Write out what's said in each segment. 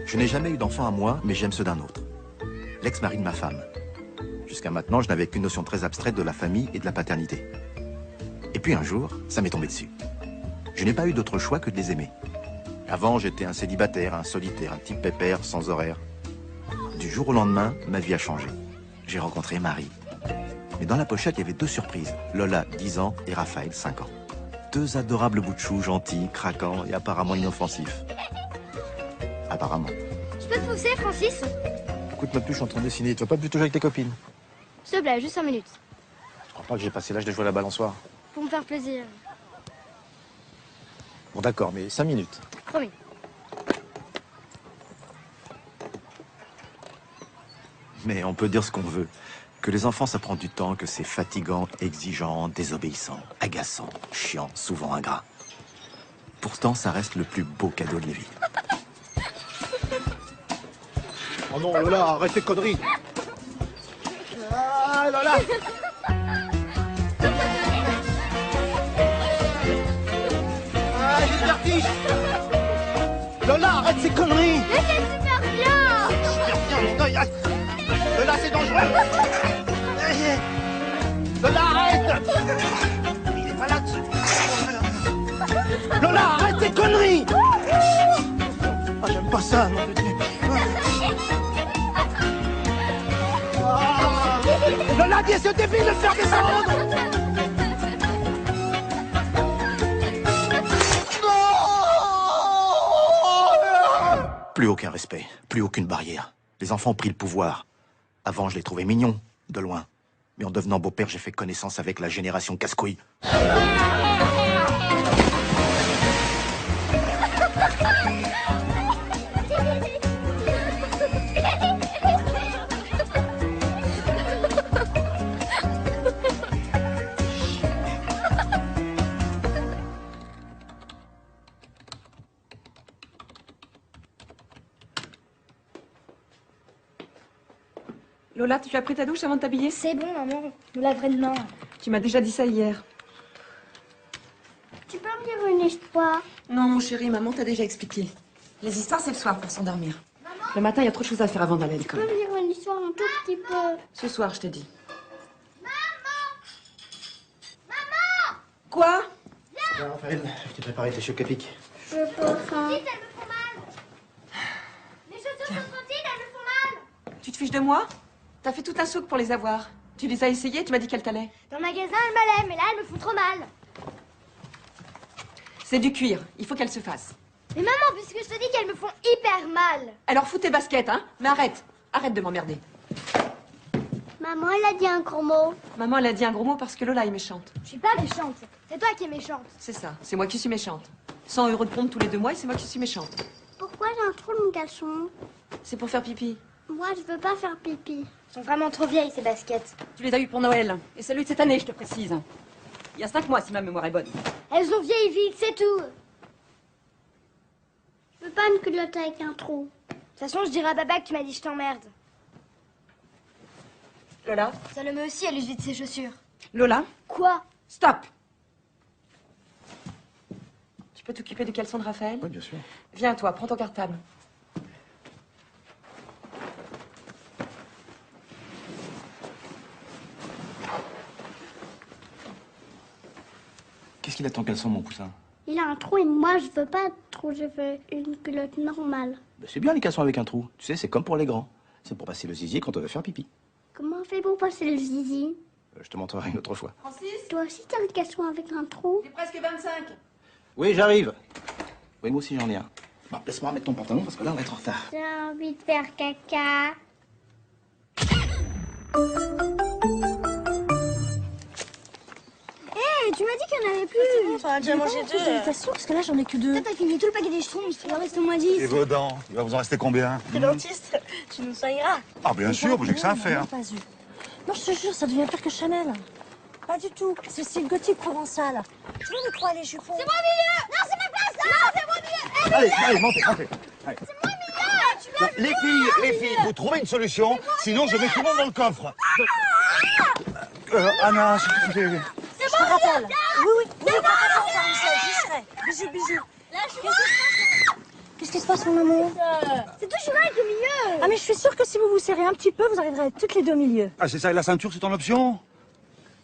Je n'ai jamais eu d'enfant à moi, mais j'aime ceux d'un autre. L'ex-mari de ma femme. Jusqu'à maintenant, je n'avais qu'une notion très abstraite de la famille et de la paternité. Et puis un jour, ça m'est tombé dessus. Je n'ai pas eu d'autre choix que de les aimer. Avant, j'étais un célibataire, un solitaire, un type pépère, sans horaire. Du jour au lendemain, ma vie a changé. J'ai rencontré Marie. Mais dans la pochette, il y avait 2 surprises. Lola, 10 ans, et Raphaël, 5 ans. 2 adorables bouts de chou, gentils, craquants et apparemment inoffensifs. Apparemment. Je peux te pousser, Francis? Écoute, ma puce, je suis en train de dessiner. Tu vas pas plutôt jouer avec tes copines? S'il te plaît, juste 5 minutes. Je crois pas que j'ai passé l'âge de jouer à la balançoire. Pour me faire plaisir. Bon, d'accord, mais 5 minutes. Promis. Mais on peut dire ce qu'on veut. Que les enfants, ça prend du temps, que c'est fatigant, exigeant, désobéissant, agaçant, chiant, souvent ingrat. Pourtant, ça reste le plus beau cadeau de la vie. Oh non, Lola, arrête tes conneries. Ah, Lola. Ah, j'ai le vertige. Lola, arrête ces conneries. Mais c'est super bien! Super bien, mon œil. Lola, c'est dangereux. Lola, arrête. Il est malade. Lola, arrête tes conneries. Ah, j'aime pas ça, nom de Dieu. Ah. Lola, dis à ce débile de le faire descendre. Plus aucun respect, plus aucune barrière. Les enfants ont pris le pouvoir. Avant, je les trouvais mignons, de loin. Mais en devenant beau-père, j'ai fait connaissance avec la génération casse-couille. Lola, tu as pris ta douche avant de t'habiller? C'est bon, maman. Je me laverai demain. Tu m'as déjà dit ça hier. Tu peux me lire une histoire? Non, mon chéri, maman t'a déjà expliqué. Les histoires, c'est le soir pour s'endormir. Le matin, il y a trop de choses à faire avant d'aller à Tu peux l'école. me lire une histoire un tout petit peu? Ce soir, je te dis. Maman! Quoi? Tiens, Raphaël, je t'ai préparé tes chocs à pic. Je peux faim. Elles me font mal. Les chaussures sont sorties, elles me font mal. Tu te fiches de moi? T'as fait tout un souk pour les avoir. Tu les as essayées, tu m'as dit qu'elles t'allaient. Dans le magasin, elles m'allaient, mais là, elles me font trop mal. C'est du cuir, il faut qu'elles se fassent. Mais maman, puisque je te dis qu'elles me font hyper mal. Alors fous tes baskets, hein? Mais arrête, arrête de m'emmerder. Maman, elle a dit un gros mot. Maman, elle a dit un gros mot parce que Lola est méchante. Je suis pas méchante. C'est toi qui es méchante. C'est ça, c'est moi qui suis méchante. 100 € de pompe tous les 2 mois et c'est moi qui suis méchante. Pourquoi j'ai un trou dans mon caleçon? C'est pour faire pipi. Moi, je veux pas faire pipi. Elles sont vraiment trop vieilles, ces baskets. Tu les as eues pour Noël. Et celui de cette année, je te précise. Il y a 5 mois, si ma mémoire est bonne. Elles ont vieilli vite, c'est tout. Je veux pas une culotte avec un trou. De toute façon, je dirai à Baba que tu m'as dit je t'emmerde. Lola? Salomé aussi, elle use vite ses chaussures. Lola? Quoi? Stop! Tu peux t'occuper du caleçon de Raphaël? Oui, bien sûr. Viens, toi, prends ton cartable. Qu'est-ce qu'il a ton caleçon, mon poussin? Il a un trou et moi, je veux pas de trou, je veux une culotte normale. C'est bien les caleçons avec un trou. Tu sais, c'est comme pour les grands. C'est pour passer le zizi quand on veut faire pipi. Comment on fait pour passer le zizi? Je te montrerai une autre fois. Francis? Toi aussi, t'as un caleçon avec un trou? J'ai presque 25. Oui, j'arrive. Oui, moi aussi j'en ai un. Bon, laisse-moi mettre ton pantalon parce que là on va être en retard. J'ai envie de faire caca. Hé, tu m'as dit qu'il n'y en avait plus. C'est bon, on en a déjà mangé 2. T'es sûr parce que là, j'en ai que 2. Toi, t'as fini tout le paquet des schtroumpfs. Il en reste au moins 10. Et vos dents, il va vous en rester combien? T'es dentiste, tu nous soigneras. Ah bien sûr, j'ai que ça à faire. Pas eu. Non, je te jure, ça devient pire que Chanel. Pas du tout. C'est style gothique provençal. Tu veux de quoi les jupons? C'est moi au milieu. Non, c'est ma place, là. Non, c'est moi au milieu. Allez, montez. Allez. C'est moi au milieu. Tu vas... Les filles, vous trouvez une solution, sinon je mets tout le monde dans le coffre. Anna, Je te rappelle. Oui, oui. Oui, pas j'y serai. Bisous. Qu'est-ce Qu'est-ce qui se passe, mon amour? C'est toujours là avec le milieu. Ah, mais je suis sûre que si vous vous serrez un petit peu, vous arriverez à être toutes les deux au milieu. Ah, c'est ça, et la ceinture, c'est ton option?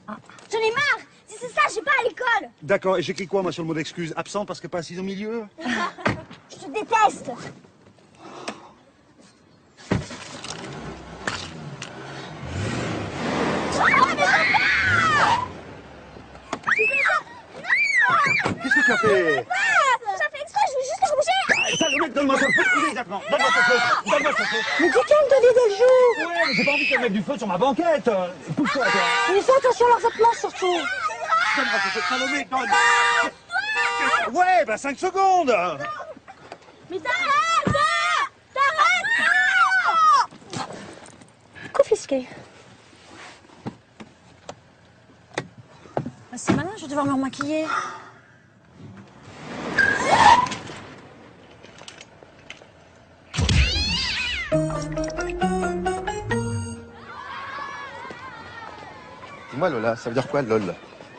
J'en ai marre. Si c'est ça, j'ai pas à l'école. D'accord, et j'écris quoi, moi, sur le mot d'excuse? Absent parce que pas assise au milieu? Je te déteste. Qu'est-ce que tu as fait? Ça fait exprès, je veux juste le bouger. Salomé, donne-moi ce feu immédiatement. Donne-moi ce feu. Donne-moi ce feu. Mais dis calme, David, elle joue. Ouais, mais j'ai pas envie qu'elle mette du feu sur ma banquette. Pousse-toi, toi. Mais fais attention à leurs vêtements, surtout. Donne-moi ce feu, Salomé, donne. Ouais, bah 5 secondes. Mais t'arrêtes. T'arrêtes. Confisqué. Ah, c'est malin, je vais devoir me remaquiller. Dis-moi, Lola, ça veut dire quoi, LOL?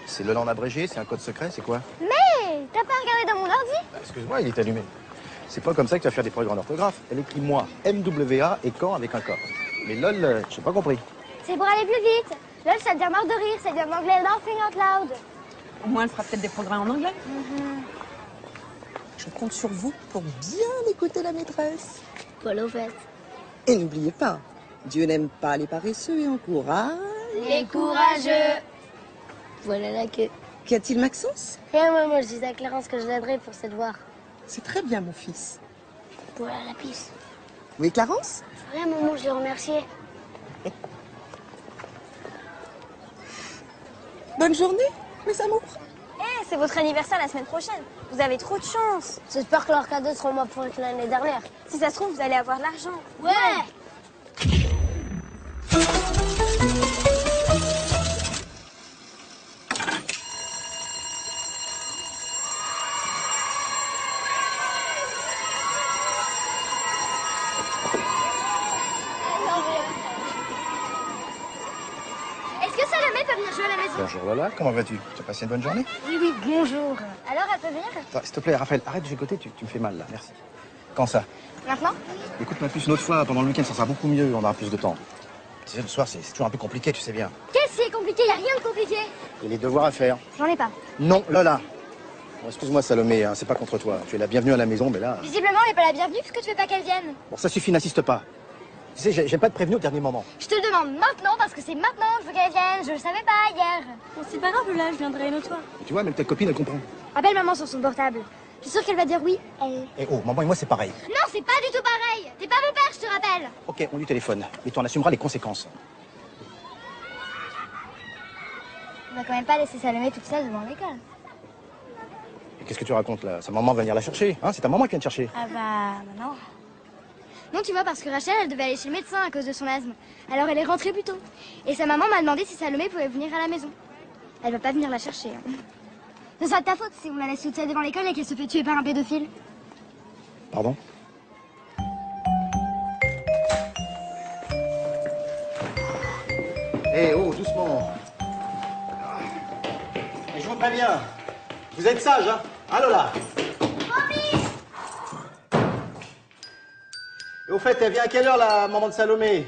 C'est LOL en abrégé? C'est un code secret? C'est quoi? Mais t'as pas regardé dans mon ordi? Bah, excuse-moi, il est allumé. C'est pas comme ça que tu vas faire des progrès en orthographe. Elle écrit moi, MWA et quand avec un K. Mais LOL, j'ai pas compris. C'est pour aller plus vite. LOL, ça veut dire mort de rire, ça vient d'anglais laughing out loud. Au moins, elle fera peut-être des progrès en anglais. Je compte sur vous pour bien écouter la maîtresse. Quoi au fait? Et n'oubliez pas, Dieu n'aime pas les paresseux et encourage. Les courageux. Voilà la queue. Qu'y a-t-il, Maxence? Rien, moi je disais à Clarence que je l'aiderais pour ses devoirs. C'est très bien, mon fils. Pour aller à la piste. Oui, Clarence? Rien, maman, je l'ai remercié. Bonne journée, mes amours. Eh, c'est votre anniversaire la semaine prochaine. Vous avez trop de chance. J'espère que leurs cadeaux seront moins pourris que l'année dernière. Si ça se trouve, vous allez avoir de l'argent. Ouais. Est-ce que Salomé peut venir jouer à la maison? Bonjour Lola, comment vas-tu? Tu as passé une bonne journée? Oui, bonjour. Alors, elle peut venir? Attends, s'il te plaît, Raphaël, arrête de chicoter, tu me fais mal là, merci. Quand ça? Maintenant? Écoute, ma puce, une autre fois, pendant le week-end, ça sera beaucoup mieux, on aura plus de temps. Tu sais, le soir, c'est toujours un peu compliqué, tu sais bien. Qu'est-ce qui est compliqué? Y a rien de compliqué. Il y a les devoirs à faire. J'en ai pas. Non, Lola. Bon, excuse-moi, Salomé, hein, c'est pas contre toi. Tu es la bienvenue à la maison, mais là... Visiblement, elle n'est pas la bienvenue puisque tu veux pas qu'elle vienne. Bon, ça suffit, n'insiste pas. Tu sais, j'aime pas te prévenir au dernier moment. Je te le demande maintenant parce que c'est maintenant que je veux qu'elle vienne. Je le savais pas hier. Bon, c'est pas grave, là, je viendrai une autre fois. Et tu vois, même ta copine, elle comprend. Appelle maman sur son portable. Je suis sûre qu'elle va dire oui. Elle... Et oh, maman et moi, c'est pareil. Non, c'est pas du tout pareil. T'es pas mon père, je te rappelle. Ok, on lui téléphone, mais tu en assumeras les conséquences. On va quand même pas laisser Salomé toute seule devant l'école. Et qu'est-ce que tu racontes là? Sa maman va venir la chercher, hein? C'est ta maman qui vient te chercher. Ah bah non. Non, tu vois, parce que Rachel, elle devait aller chez le médecin à cause de son asthme. Alors elle est rentrée plus tôt. Et sa maman m'a demandé si Salomé pouvait venir à la maison. Elle va pas venir la chercher. Hein. Ce sera de ta faute si on la laisse toute seule devant l'école et qu'elle se fait tuer par un pédophile. Pardon? Eh oh, doucement. Et je vous préviens, vous êtes sage, hein? Hein, Lola? Et au fait, elle vient à quelle heure, la maman de Salomé?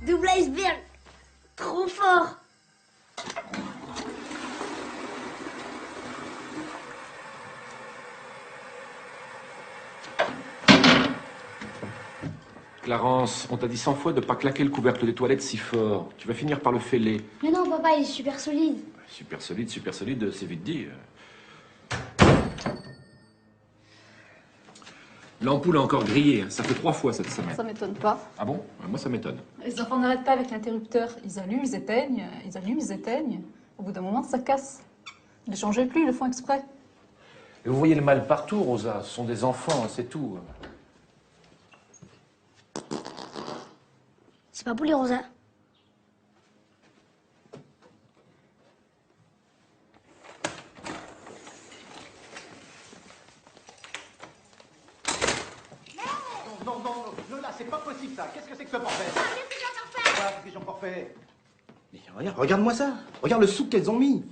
Double iceberg. Trop fort. Clarence, on t'a dit 100 fois de pas claquer le couvercle des toilettes si fort. Tu vas finir par le fêler. Mais non, papa, il est super solide. Super solide, c'est vite dit. L'ampoule a encore grillé, ça fait 3 fois cette semaine. Ça m'étonne pas. Ah bon? Moi, ça m'étonne. Les enfants n'arrêtent pas avec l'interrupteur. Ils allument, ils éteignent, ils allument, ils éteignent. Au bout d'un moment, ça casse. Ils ne changent plus, ils le font exprès. Et vous voyez le mal partout, Rosa. Ce sont des enfants, c'est tout. C'est pas pour les Rosa. Non, Lola, c'est pas possible ça. Qu'est-ce que c'est que ce bordel? Qu'est-ce que j'ai encore fait? Qu'est-ce que j'ai encore fait? Mais regarde-moi ça. Regarde le souk qu'elles ont mis.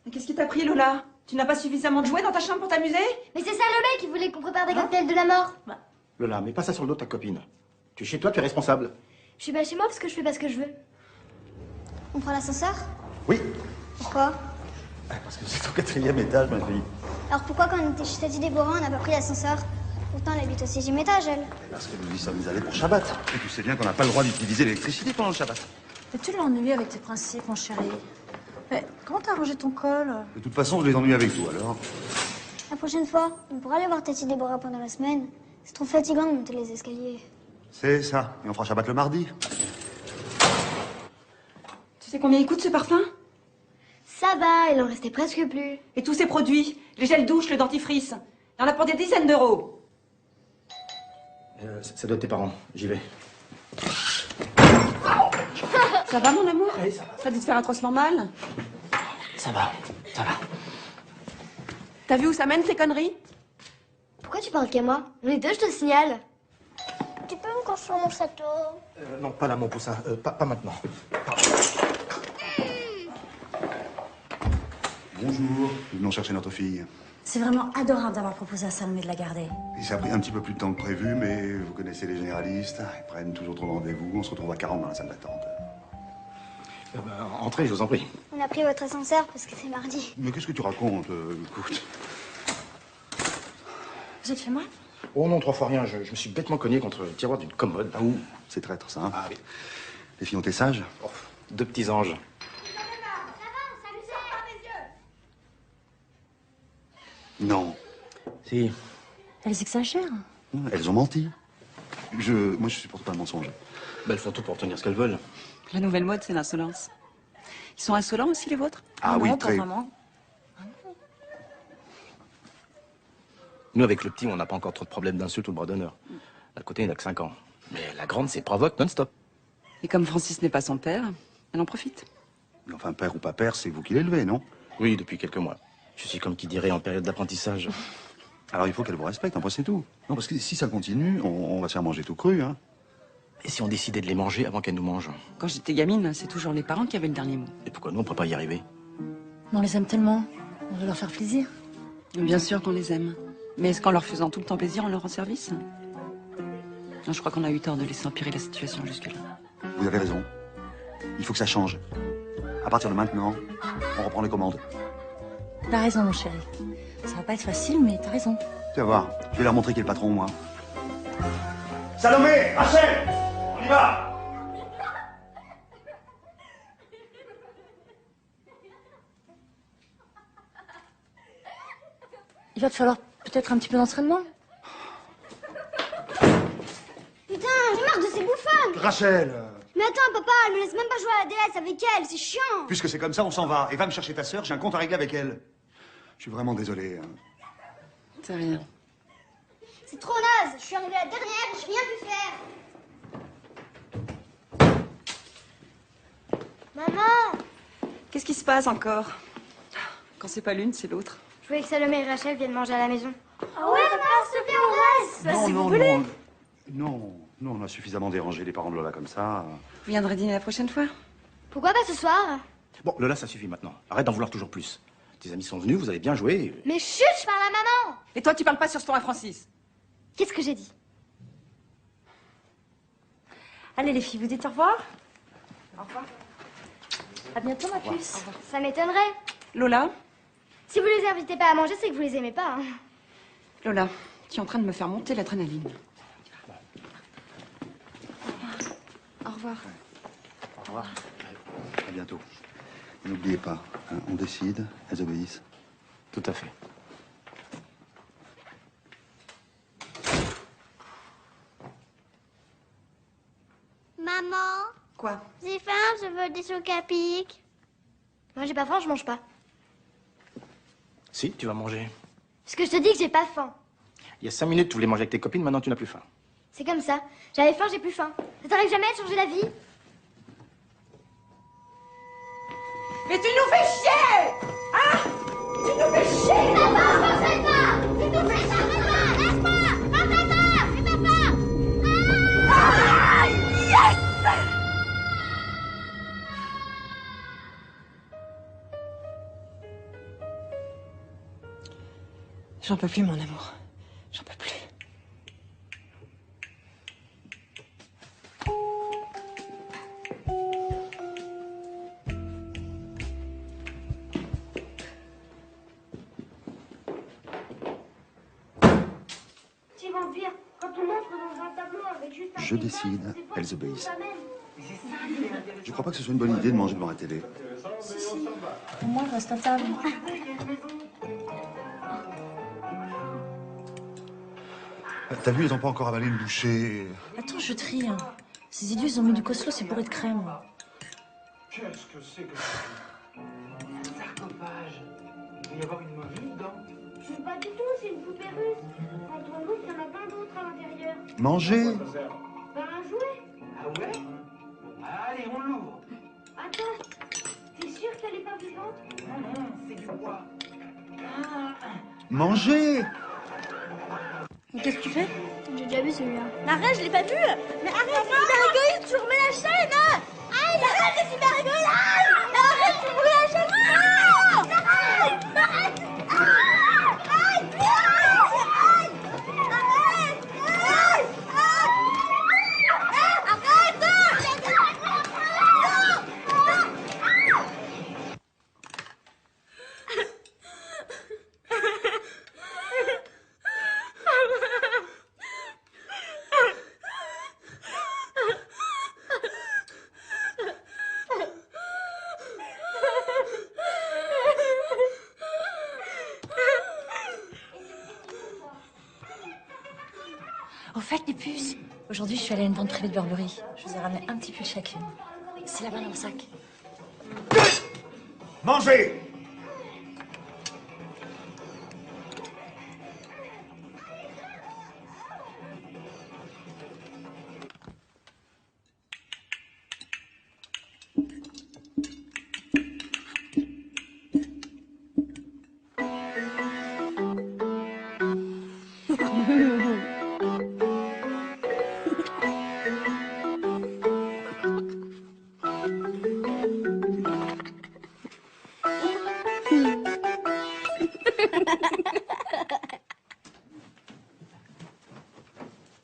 Mais qu'est-ce qui t'a pris, Lola? Tu n'as pas suffisamment de jouets dans ta chambre pour t'amuser? Mais c'est Salomé qui voulait qu'on prépare des cocktails de la mort. Lola, mets pas ça sur le dos de ta copine. Tu es chez toi, tu es responsable. Je suis pas chez moi parce que je fais pas ce que je veux. On prend l'ascenseur? Oui. Pourquoi? Parce que c'est au 4e étage, ma fille. Alors pourquoi quand on était chez Tati Déborah, on n'a pas pris l'ascenseur? Pourtant, elle habite au 6e étage, elle. Parce que nous y sommes allés pour Shabbat. Et tu sais bien qu'on n'a pas le droit d'utiliser l'électricité pendant le Shabbat. Mais tu l'ennuies avec tes principes, mon chéri. Mais comment t'as rangé ton col? De toute façon, je les ennuie avec toi, alors. La prochaine fois, on pourra aller voir Tati Déborah pendant la semaine. C'est trop fatigant de monter les escaliers. C'est ça. Et on fera Shabbat le mardi. Tu sais combien il coûte ce parfum? Ça va, il en restait presque plus. Et tous ces produits, les gels douche, le dentifrice. Il y en a pour des dizaines d'euros. Ça doit être tes parents. J'y vais. Ça va, mon amour? Oui, ça va. Ça a dû te faire atrocement mal. Ça va. Ça va. T'as vu où ça mène, ces conneries? Pourquoi tu parles qu'à moi? On est deux, je te signale. Tu peux me construire mon château? Non, pas là, mon poussin. Pas maintenant. Bonjour. Nous venons chercher notre fille. C'est vraiment adorable d'avoir proposé à Salomé de la garder. Et ça a pris un petit peu plus de temps que prévu, mais vous connaissez les généralistes. Ils prennent toujours trop de rendez-vous. On se retrouve à 40 dans la salle d'attente. Entrez, je vous en prie. On a pris votre ascenseur parce que c'est mardi. Mais qu'est-ce que tu racontes? Écoute. Vous êtes chez moi? Oh non, 3 fois rien. Je me suis bêtement cogné contre le tiroir d'une commode. Ah, ouh, c'est traître, ça. Hein. Ah oui. Les filles ont été sages? Oh, 2 petits anges. Non. Si. Elles exagèrent. Elles ont menti. Moi, je supporte pas le mensonge. Elles font tout pour obtenir ce qu'elles veulent. La nouvelle mode, c'est l'insolence. Ils sont insolents aussi, les vôtres? Ah Non, oui, pas très. vraiment. Nous, avec le petit, on n'a pas encore trop de problèmes d'insultes ou de bras d'honneur. L'autre côté, il n'a que 5 ans. Mais la grande, c'est provoque non-stop. Et comme Francis n'est pas son père, elle en profite. Mais enfin, père ou pas père, c'est vous qui l'élevez, non? Oui, depuis quelques mois. Je suis comme qui dirait en période d'apprentissage. Alors il faut qu'elle vous respecte, après c'est tout. Non, parce que si ça continue, on va se faire manger tout cru, hein. Et si on décidait de les manger avant qu'elles nous mangent? Quand j'étais gamine, c'est toujours les parents qui avaient le dernier mot. Et pourquoi nous, on ne peut pas y arriver? On les aime tellement. On veut leur faire plaisir. Bien sûr qu'on les aime. Mais est-ce qu'en leur faisant tout le temps plaisir, on leur rend service? Non, je crois qu'on a eu tort de laisser empirer la situation jusque-là. Vous avez raison. Il faut que ça change. À partir de maintenant, on reprend les commandes. T'as raison, mon chéri. Ça va pas être facile, mais t'as raison. Tu vas voir, je vais leur montrer qui est le patron, moi. Salomé, Rachel, on y va. Il va te falloir peut-être un petit peu d'entraînement. Putain, j'ai marre de ces bouffonnes. Rachel, Mais attends, papa, elle me laisse même pas jouer à la DS avec elle, c'est chiant. puisque c'est comme ça, on s'en va. Et va me chercher ta sœur, j'ai un compte à régler avec elle. Je suis vraiment désolé. Hein. C'est rien. C'est trop naze, je suis arrivée la dernière et j'ai rien pu faire. Maman, Qu'est-ce qui se passe encore? Quand c'est pas l'une, c'est l'autre. je voulais que Salomé et Rachel viennent manger à la maison. Ah ouais, papa, s'il te plaît, on reste. Bah, si vous voulez. Non, on a suffisamment dérangé les parents de Lola comme ça. Vous viendrez dîner la prochaine fois? Pourquoi pas ce soir? Bon, Lola, ça suffit maintenant. Arrête d'en vouloir toujours plus. Tes amis sont venus, vous avez bien joué. Mais chut, je parle à maman. Et toi, tu parles pas sur ce ton à Francis? Qu'est-ce que j'ai dit? Allez, les filles, vous dites au revoir? Au revoir. À bientôt, ma puce. Ça m'étonnerait. Lola? Si vous les invitez pas à manger, c'est que vous les aimez pas. Hein. Lola, tu es en train de me faire monter l'adrénaline. Au revoir. Au revoir. À bientôt. N'oubliez pas, hein, on décide, elles obéissent. Tout à fait. Maman, Quoi? j'ai faim, je veux des chocs à pic. Moi, j'ai pas faim, je mange pas. Si, tu vas manger. Parce que je te dis que j'ai pas faim. Il y a 5 minutes, tu voulais manger avec tes copines, maintenant tu n'as plus faim. C'est comme ça. J'avais faim, j'ai plus faim. Ça t'arrive jamais de changer la vie? Mais tu nous fais chier! Hein? Tu nous fais chier! Papa, pensez pas! Tu nous fais chier! Laisse-moi! Pensez pas! C'est papa! Ah, yes! J'en peux plus, mon amour. J'en peux plus. Tu vampire, quand on entre dans un tableau avec juste un Je décide, elles obéissent. même. Je crois pas que ce soit une bonne idée de manger devant la télé. Si, si. Au moins, je reste à table. T'as vu, ils ont pas encore avalé une bouchée. Attends, je trie. Hein. Ces idiots, ils ont mis du Coslo, c'est bourré de crème. Qu'est-ce que c'est que ça? Un sarcophage. Il doit y avoir une momie dedans. C'est pas du tout, c'est une poupée russe. Quand on l'ouvre, il y en a plein d'autres à l'intérieur. Manger. Ben, un jouet. Ah ouais? Allez, on l'ouvre. Attends, t'es sûr qu'elle est pas vivante? Non, c'est du bois. Manger. Qu'est-ce que tu fais? J'ai déjà vu celui-là. Arrête, je l'ai pas vu. Mais arrête, c'est hyper égoïste, tu remets la chaîne. Aïe, arrête, c'est hyper égoïste. Arrête, tu remets la chaîne. Arrête, arrête. Au fait, les puces. Aujourd'hui, je suis allée à une vente privée de Burberry. Je vous ai ramené un petit pull chacune. C'est là-bas dans le sac. Manger.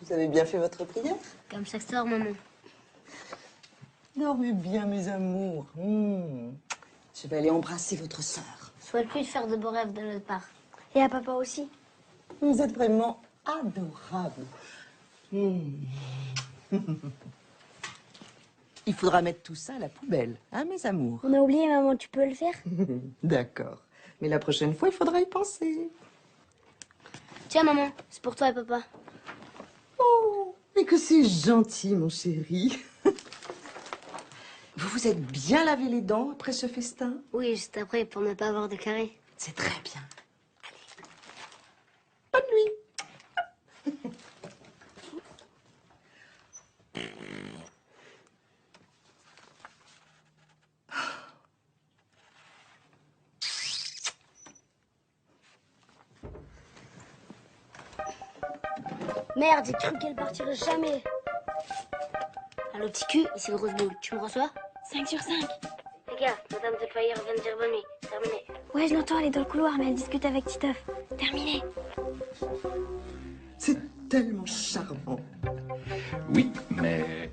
Vous avez bien fait votre prière? Comme chaque soir, maman. Dormez bien, mes amours. Je vais aller embrasser votre sœur. Souhaite plus de faire de beaux rêves de notre part. Et à papa aussi. Vous êtes vraiment adorable. Il faudra mettre tout ça à la poubelle, hein, mes amours? On a oublié, maman, tu peux le faire? D'accord. Mais la prochaine fois, il faudra y penser. Tiens, maman, c'est pour toi et papa. Oh, mais que c'est gentil, mon chéri. Vous vous êtes bien lavé les dents après ce festin? Oui, juste après, pour ne pas avoir de carré. C'est très bien. Allez. Bonne nuit. Merde, j'ai cru qu'elle partirait jamais. Allô, petit cul, ici le Rose Bowl. Tu me reçois? 5 sur 5. Les gars, Madame de Fire vient de dire bonne nuit. Terminé. Ouais, je l'entends, elle est dans le couloir, mais elle discute avec Titeuf. Terminé. C'est tellement charmant. Oui, mais...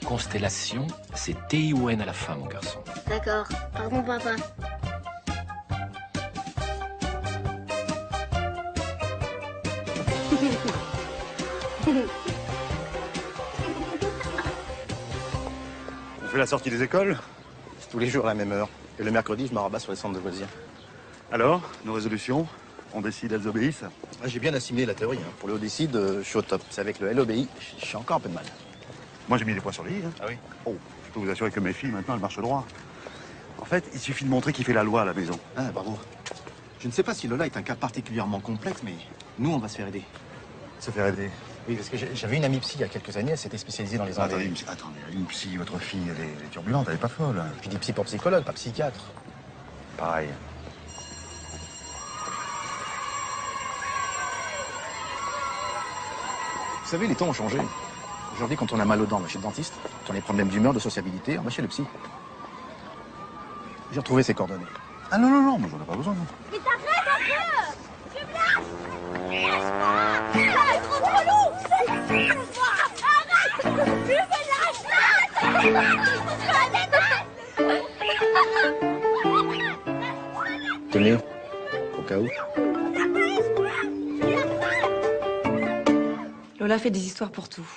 Constellation, c'est T-I-O-N à la fin, mon garçon. D'accord. Pardon, papa. On fait la sortie des écoles? Tous les jours à la même heure. Et le mercredi, je me rabats sur les centres de loisirs. Alors, nos résolutions? On décide, elles obéissent? J'ai bien assimilé la théorie. Hein. Pour le décide, je suis au top. C'est avec le LOBI, je suis encore un peu de mal. Moi, j'ai mis les points sur les i. Hein. Ah oui? Oh, je peux vous assurer que mes filles, maintenant, elles marchent droit. En fait, il suffit de montrer qu'il fait la loi à la maison. Ah, bravo. Je ne sais pas si Lola est un cas particulièrement complexe, mais nous, on va se faire aider. Se faire aider. Oui, parce que j'avais une amie psy il y a quelques années, elle s'était spécialisée dans les Attendez, enlèvements. une psy, votre fille, elle est turbulente, elle est pas folle. Je dis psy pour psychologue, pas psychiatre. Pareil. Vous savez, les temps ont changé. Aujourd'hui, quand on a mal aux dents, on va chez le dentiste. Quand on a des problèmes d'humeur, de sociabilité, on va chez le psy. J'ai retrouvé ses coordonnées. Ah non, non, non, moi j'en ai pas besoin. Non. Mais t'arrêtes un peu! Tu me lâches! Lâche-moi! C'est trop relou! Lâche-moi! Arrête! Tu me lâches! Tenez, au cas où. Lola fait des histoires pour tout.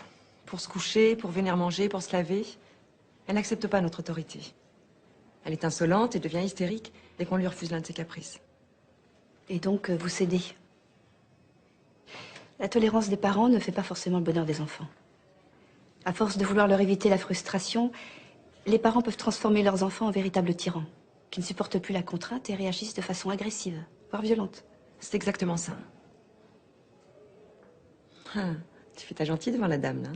Pour se coucher, pour venir manger, pour se laver. Elle n'accepte pas notre autorité. Elle est insolente et devient hystérique dès qu'on lui refuse l'un de ses caprices. Et donc, vous cédez. La tolérance des parents ne fait pas forcément le bonheur des enfants. À force de vouloir leur éviter la frustration, les parents peuvent transformer leurs enfants en véritables tyrans, qui ne supportent plus la contrainte et réagissent de façon agressive, voire violente. C'est exactement ça. Ah, tu fais ta gentille devant la dame, là.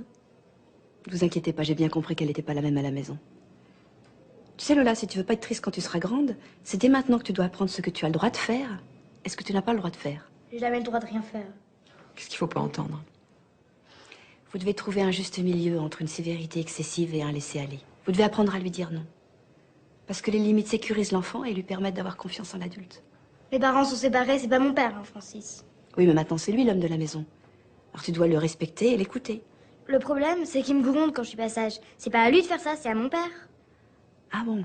Ne vous inquiétez pas, j'ai bien compris qu'elle n'était pas la même à la maison. Tu sais, Lola, si tu veux pas être triste quand tu seras grande, c'est dès maintenant que tu dois apprendre ce que tu as le droit de faire et ce que tu n'as pas le droit de faire. J'ai jamais le droit de rien faire. Qu'est-ce qu'il faut pas entendre? Vous devez trouver un juste milieu entre une sévérité excessive et un laisser-aller. Vous devez apprendre à lui dire non. Parce que les limites sécurisent l'enfant et lui permettent d'avoir confiance en l'adulte. Mes parents sont séparés, c'est pas mon père, hein, Francis. Oui, mais maintenant c'est lui l'homme de la maison. Alors tu dois le respecter et l'écouter. Le problème, c'est qu'il me gronde quand je suis pas sage. C'est pas à lui de faire ça, c'est à mon père. Ah bon?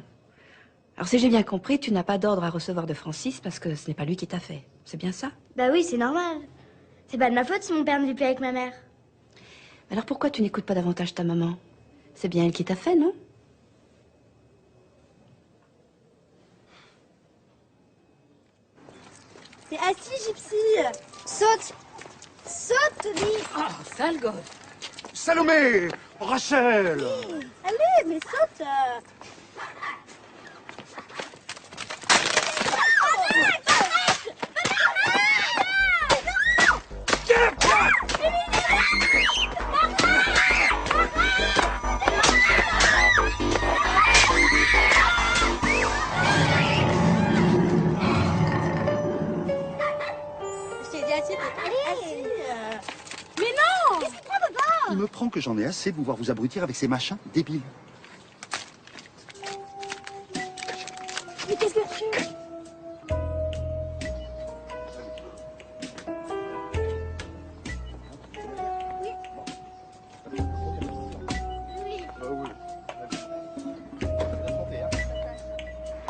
Alors si j'ai bien compris, tu n'as pas d'ordre à recevoir de Francis parce que ce n'est pas lui qui t'a fait. C'est bien ça? Bah oui, c'est normal. C'est pas de ma faute si mon père ne vit plus avec ma mère. Alors pourquoi tu n'écoutes pas davantage ta maman? C'est bien elle qui t'a fait, non? T'es assis, Gypsy! Saute! Saute, Tony! Ah, sale gosse! Salomé! Rachel! Allez, mais saute! Je t'ai dit assis, t'es assis. Mais non! Qu'est-ce qui te prend, papa? Il me prend que j'en ai assez de vous voir vous abrutir avec ces machins débiles. Mais qu'est-ce que tu...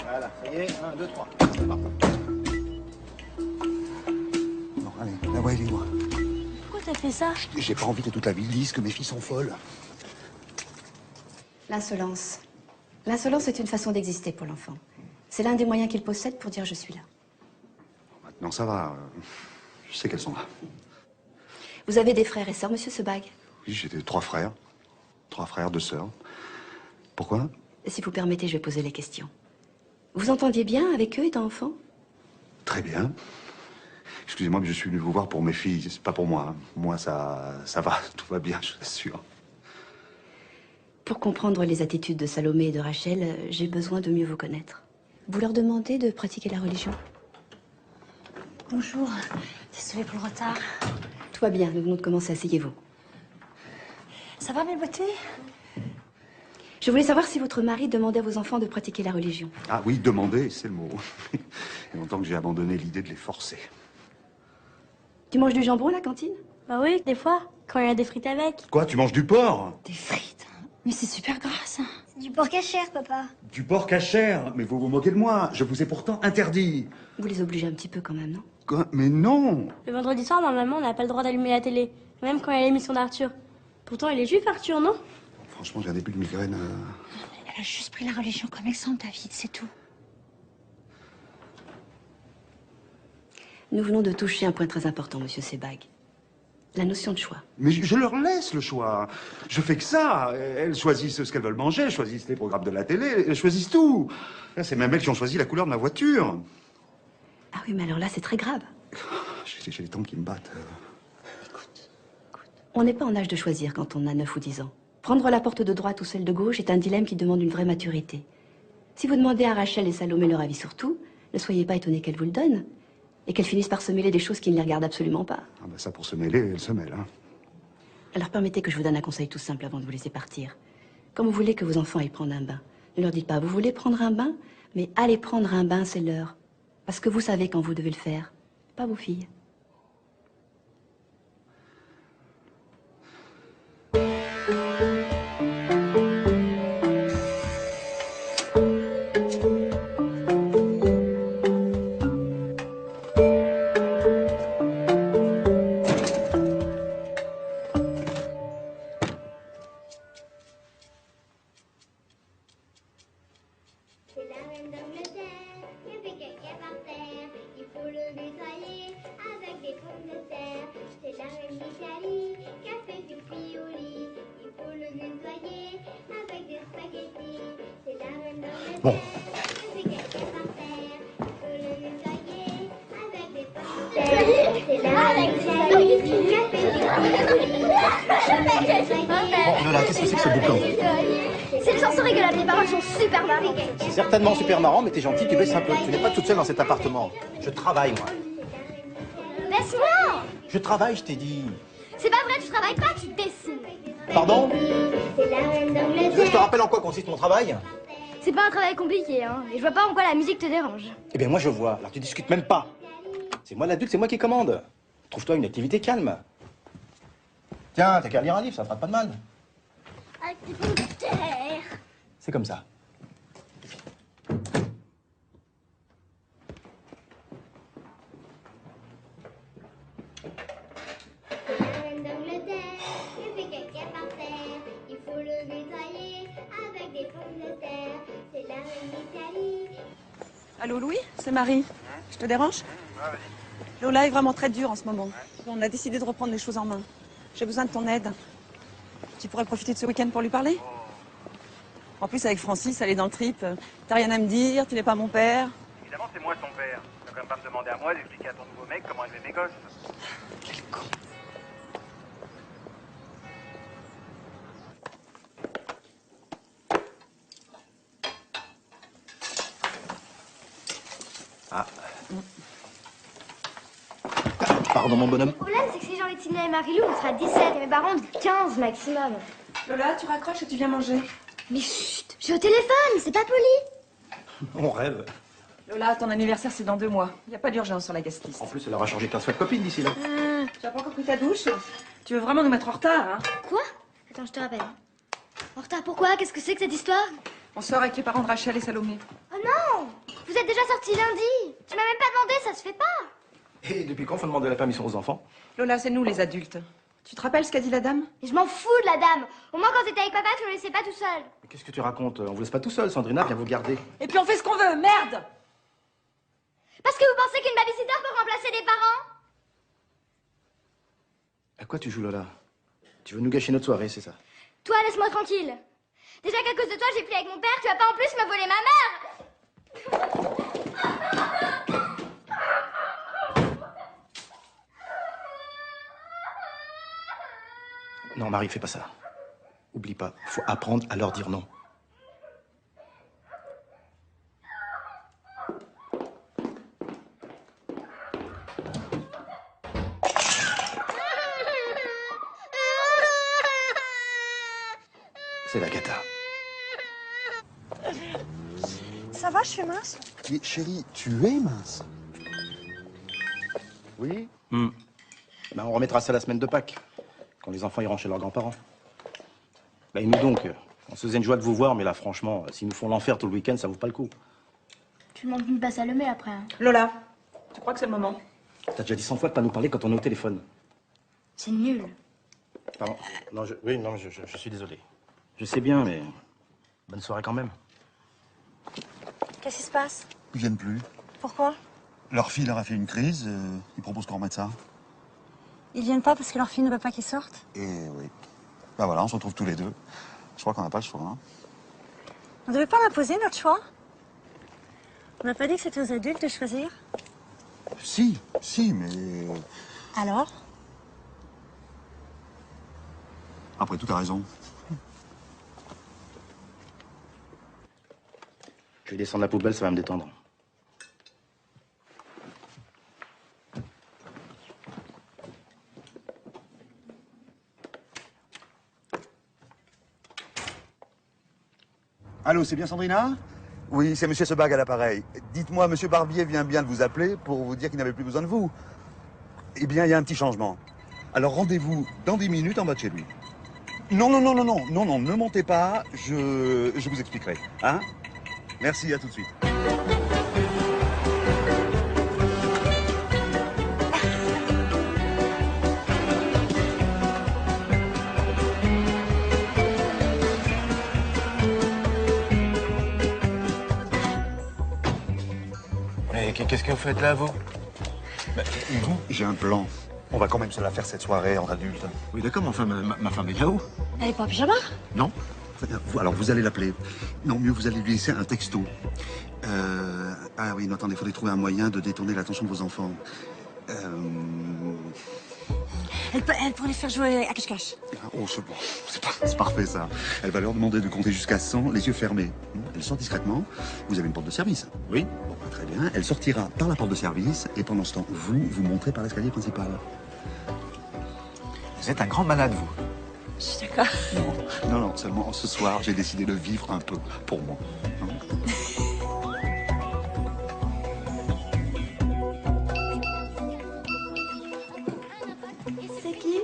Voilà, ça y est, 1, 2, 3. Bon, allez, la voix, libre. Pourquoi t'as fait ça? J'ai pas envie que toute la ville dise que mes filles sont folles. L'insolence. L'insolence est une façon d'exister pour l'enfant. C'est l'un des moyens qu'il possède pour dire je suis là. Maintenant, ça va. Je sais qu'elles sont là. Vous avez des frères et sœurs, monsieur Sebag? Oui, j'ai 3 frères. 3 frères, 2 sœurs. Pourquoi? Si vous permettez, je vais poser les questions. Vous entendiez bien avec eux étant enfant? Très bien. Excusez-moi, mais je suis venu vous voir pour mes filles. C'est pas pour moi. Hein. Moi, ça va. Tout va bien, je vous assure. Pour comprendre les attitudes de Salomé et de Rachel, j'ai besoin de mieux vous connaître. Vous leur demandez de pratiquer la religion? Bonjour. Désolée pour le retard. Tout va bien, nous venons de commencer, asseyez-vous. Ça va, mes beautés? Je voulais savoir si votre mari demandait à vos enfants de pratiquer la religion. Ah oui, demander, c'est le mot. Il y a longtemps que j'ai abandonné l'idée de les forcer. Tu manges du jambon à la cantine? Bah oui, des fois, quand il y a des frites avec. Quoi, tu manges du porc? Des frites? Mais c'est super gras, ça. C'est du porc cachère, papa. Du porc cachère? Mais vous vous moquez de moi. Je vous ai pourtant interdit. Vous les obligez un petit peu quand même, non? Quoi? Mais non! Le vendredi soir, normalement, on n'a pas le droit d'allumer la télé. Même quand il y a l'émission d'Arthur. Pourtant, il est juif, Arthur, non? Franchement, j'ai un début de migraine. Elle a juste pris la religion comme exemple, David, c'est tout. Nous venons de toucher un point très important, monsieur Sebag. La notion de choix. Mais je leur laisse le choix. Je fais que ça. Elles choisissent ce qu'elles veulent manger, elles choisissent les programmes de la télé, elles choisissent tout. Là, c'est même elles qui ont choisi la couleur de ma voiture. Ah oui, mais alors là, c'est très grave. J'ai les tempes qui me battent. Écoute. On n'est pas en âge de choisir quand on a 9 ou 10 ans. Prendre la porte de droite ou celle de gauche est un dilemme qui demande une vraie maturité. Si vous demandez à Rachel et Salomé leur avis sur tout, ne soyez pas étonnés qu'elles vous le donnent. Et qu'elles finissent par se mêler des choses qui ne les regardent absolument pas. Ah ben ça, pour se mêler, elles se mêlent. Hein. Alors permettez que je vous donne un conseil tout simple avant de vous laisser partir. Quand vous voulez que vos enfants aillent prendre un bain, Ne leur dites pas, vous voulez prendre un bain? Mais allez prendre un bain, c'est l'heure. Parce que vous savez quand vous devez le faire. Pas vos filles. C'est la reine d'Angleterre qui a fait caca par terre. Il faut le nettoyer avec des pommes de terre. C'est la reine d'Italie qui a fait pipi au lit. Il faut le nettoyer avec des spaghettis. C'est la reine d'Angleterre Bon. qui a fait caca par terre. Il faut le nettoyer avec des pommes de terre. C'est la reine d'Italie qui a fait pipi au lit. Bon, Lola, qu'est-ce que c'est que ce boucan? C'est le chanson rigolote, les paroles sont super marrantes. C'est certainement super marrant, mais t'es gentil, tu baisses un peu. Tu n'es pas toute seule dans cet appartement. Je travaille, moi. Baisse-moi! Je travaille, je t'ai dit. C'est pas vrai, tu travailles pas, tu dessines. Pardon? C'est la reine Tu veux que je te d'Angleterre. rappelle en quoi consiste mon travail? C'est pas un travail compliqué, hein. Et je vois pas en quoi la musique te dérange. Eh bien, moi, je vois. Alors, tu discutes même pas. C'est moi l'adulte, c'est moi qui commande. Trouve-toi une activité calme. Tiens, t'as qu'à lire un livre, ça fera pas de mal. Avec des pommes de terre. C'est comme ça. C'est la reine d'Angleterre qui a fait caca par terre. Il faut le nettoyer avec des pommes de terre. C'est la reine d'Italie. Allô, Louis? C'est Marie. Je te dérange? Lola est vraiment très dure en ce moment. On a décidé de reprendre les choses en main. J'ai besoin de ton aide. Tu pourrais profiter de ce week-end pour lui parler? En plus, avec Francis, elle est dans le trip. T'as rien à me dire, tu n'es pas mon père. Évidemment, c'est moi ton père. Tu vas quand même pas me demander à moi d'expliquer à ton nouveau mec comment élever mes gosses. Quel con. Ah. Pardon, mon bonhomme. Le problème, c'est que si j'ai envie de signer avec Marilou, on sera 17 et mes parents 15 maximum. Lola, tu raccroches et tu viens manger. Mais chut, je suis au téléphone, c'est pas poli. On rêve. Lola, ton anniversaire, c'est dans 2 mois. Il n'y a pas d'urgence sur la guest list. En plus, elle aura changé 15 fois de copine d'ici là. Tu n'as pas encore pris ta douche? Tu veux vraiment nous mettre en retard, hein? Quoi? Attends, je te rappelle. En retard, pourquoi? Qu'est-ce que c'est que cette histoire? On sort avec les parents de Rachel et Salomé. Oh non! Vous êtes déjà sortis lundi. Tu m'as même pas demandé, ça se fait pas. Et depuis quand faut demander la permission aux enfants? Lola, c'est nous les adultes. Tu te rappelles ce qu'a dit la dame? Et je m'en fous de la dame. Au moins, quand t'étais avec papa, tu me laissais pas tout seul. Mais qu'est-ce que tu racontes? On vous laisse pas tout seul, Sandrina vient vous garder. Et puis on fait ce qu'on veut, merde! Parce que vous pensez qu'une babysitter peut remplacer des parents? À quoi tu joues, Lola? Tu veux nous gâcher notre soirée, c'est ça? Toi, laisse-moi tranquille. Déjà qu'à cause de toi, j'ai plus avec mon père, tu vas pas en plus me voler ma mère. Non, Marie, fais pas ça. Oublie pas, faut apprendre à leur dire non. C'est la cata. Ça va, je suis mince? Mais chérie, tu es mince. Oui? Ben, on remettra ça la semaine de Pâques, quand les enfants iront chez leurs grands-parents. Ben, et nous donc, on se faisait une joie de vous voir, mais là, franchement, s'ils nous font l'enfer tout le week-end, ça vaut pas le coup. Tu demandes une passe à Salomé après. Hein. Lola, tu crois que c'est le moment? T'as déjà dit 100 fois de pas nous parler quand on est au téléphone. C'est nul. Pardon. Non, je suis désolé. Je sais bien, mais bonne soirée quand même. Qu'est-ce qui se passe? Ils viennent plus. Pourquoi? Leur fille leur a fait une crise, ils proposent qu'on remette ça. Ils viennent pas parce que leur fille ne veut pas qu'ils sortent? Et oui. Bah voilà, on se retrouve tous les deux. Je crois qu'on n'a pas le choix. Hein. On devait pas l'imposer, notre choix? On n'a pas dit que c'était aux adultes de choisir? Si, mais... Alors? Après tout, t'as raison. Je vais descendre la poubelle, ça va me détendre. Allô, c'est bien Sandrina? Oui, c'est Monsieur Sebag à l'appareil. Dites-moi, Monsieur Barbier vient bien de vous appeler pour vous dire qu'il n'avait plus besoin de vous. Eh bien, il y a un petit changement. Alors rendez-vous dans 10 minutes en bas de chez lui. Non, ne montez pas, je vous expliquerai. Hein? Merci, à tout de suite. Mais qu'est-ce que vous faites là, vous? J'ai un plan. On va quand même se la faire cette soirée entre adultes. Oui, d'accord, mais enfin, ma femme est là-haut. Elle est pas en pyjama? Non. Alors, vous allez l'appeler. Non, mieux, vous allez lui laisser un texto. Ah oui, non, attendez, il faudrait trouver un moyen de détourner l'attention de vos enfants. Elle pourrait les faire jouer à cache-cache. Oh, c'est bon. C'est parfait, ça. Elle va leur demander de compter jusqu'à 100, les yeux fermés. Elle sort discrètement. Vous avez une porte de service? Oui. Bon, bah, très bien. Elle sortira par la porte de service et pendant ce temps, vous montrez par l'escalier principal. Vous êtes un grand malade, vous. Je suis d'accord. Non, seulement ce soir, j'ai décidé de vivre un peu pour moi. C'est qui?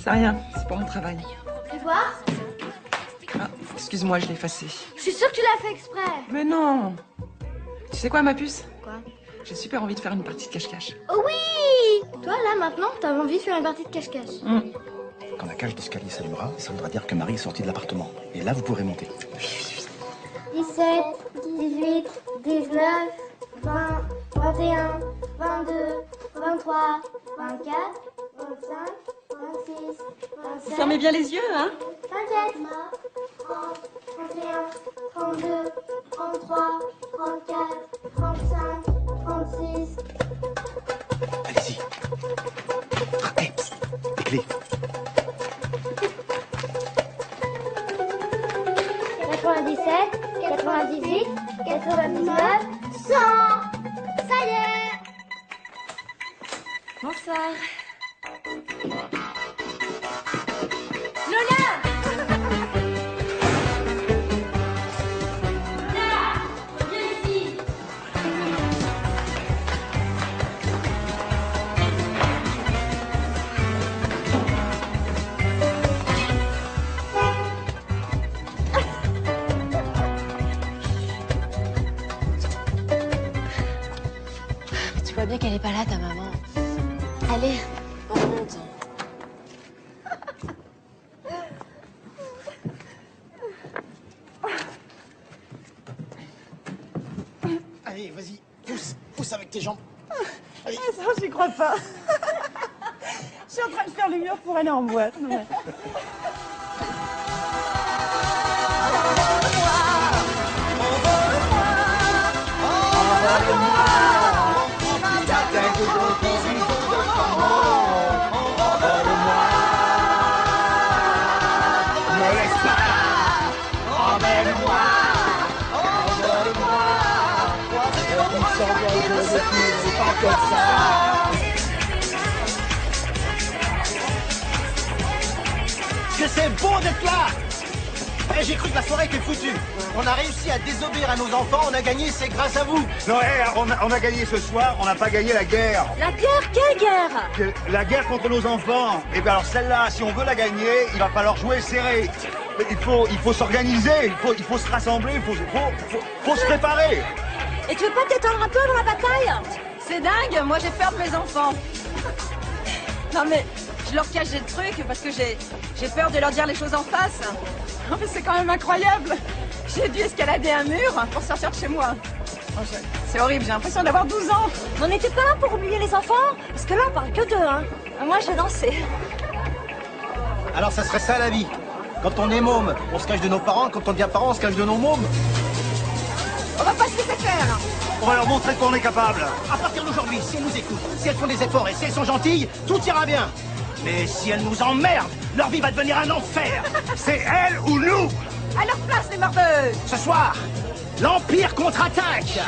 C'est rien, c'est pour un travail. Fais voir. Ah, excuse-moi, je l'ai effacé. Je suis sûre que tu l'as fait exprès. Mais non! Tu sais quoi, ma puce? Quoi? J'ai super envie de faire une partie de cache-cache. Oh oui! Toi, là, maintenant, t'as envie de faire une partie de cache-cache. Quand la cage d'escalier s'allumera, ça voudra dire que Marie est sortie de l'appartement. Et là, vous pourrez monter. 17, 18, 19, 20, 21, 22, 23, 24, 25, 26, 27... Fermez bien les yeux, hein? 27, 30, 31, 32, 33, 34, 35, 36... Allez-y. Hé, les clés. 97, 98, 99, 100! Ça y est! Bonsoir. Tu vois bien qu'elle est pas là, ta maman. Allez, on remonte. Allez, vas-y, pousse avec tes jambes. Allez. Ah, ça, j'y crois pas. Je suis en train de faire le mur pour aller en boîte. Ouais. Que c'est bon d'être là! Eh, j'ai cru que la soirée était foutue. On a réussi à désobéir à nos enfants, on a gagné, c'est grâce à vous. Non, on a gagné ce soir, on n'a pas gagné la guerre. La guerre? Quelle guerre? La guerre contre nos enfants. Et bien alors celle-là, si on veut la gagner, il va falloir jouer serré. Il faut s'organiser, il faut se rassembler, il faut se préparer. Et tu veux pas t'étendre un peu dans la bataille? C'est dingue, moi j'ai peur de mes enfants. Non mais, je leur cache des trucs parce que j'ai peur de leur dire les choses en face. Non mais c'est quand même incroyable. J'ai dû escalader un mur pour sortir de chez moi. Oh, c'est horrible, j'ai l'impression d'avoir 12 ans. On n'était pas là pour oublier les enfants? Parce que là, on parle que d'eux, hein. Moi, j'ai dansé. Alors ça serait ça la vie. Quand on est môme, on se cache de nos parents, quand on devient parent, on se cache de nos mômes. On va pas se laisser faire. On va leur montrer qu'on est capable. À partir d'aujourd'hui, si elles nous écoutent, si elles font des efforts et si elles sont gentilles, tout ira bien. Mais si elles nous emmerdent, leur vie va devenir un enfer. C'est elles ou nous. À leur place, les mardeux. Ce soir, l'Empire contre-attaque.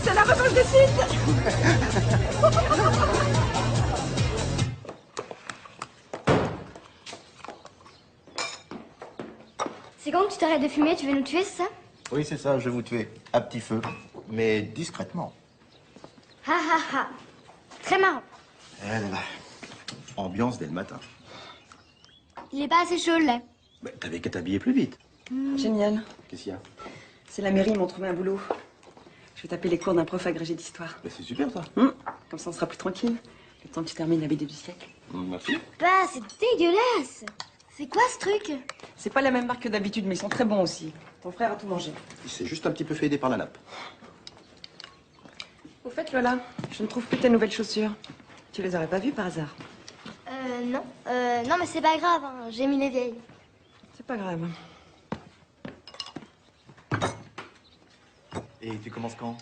C'est la revanche des Sith. Bon, tu t'arrêtes de fumer, tu veux nous tuer, c'est ça? Oui, c'est ça, je vais vous tuer. À petit feu. Mais discrètement. Ha ha ha. Très marrant. Elle, ambiance dès le matin. Il est pas assez chaud, le lait. Mais t'avais qu'à t'habiller plus vite. Génial. Qu'est-ce qu'il y a? C'est la mairie, ils m'ont trouvé un boulot. Je vais taper les cours d'un prof agrégé d'histoire. Mais c'est super, ça. Comme ça, on sera plus tranquille. Le temps que tu termines la BD du siècle. Merci. Bah, c'est dégueulasse. C'est quoi ce truc? C'est pas la même marque que d'habitude, mais ils sont très bons aussi. Ton frère a tout mangé. Il s'est juste un petit peu fait aider par la nappe. Au fait, Lola, je ne trouve plus tes nouvelles chaussures. Tu les aurais pas vues par hasard? Non. Non, mais c'est pas grave, hein. J'ai mis les vieilles. C'est pas grave. Et tu commences quand?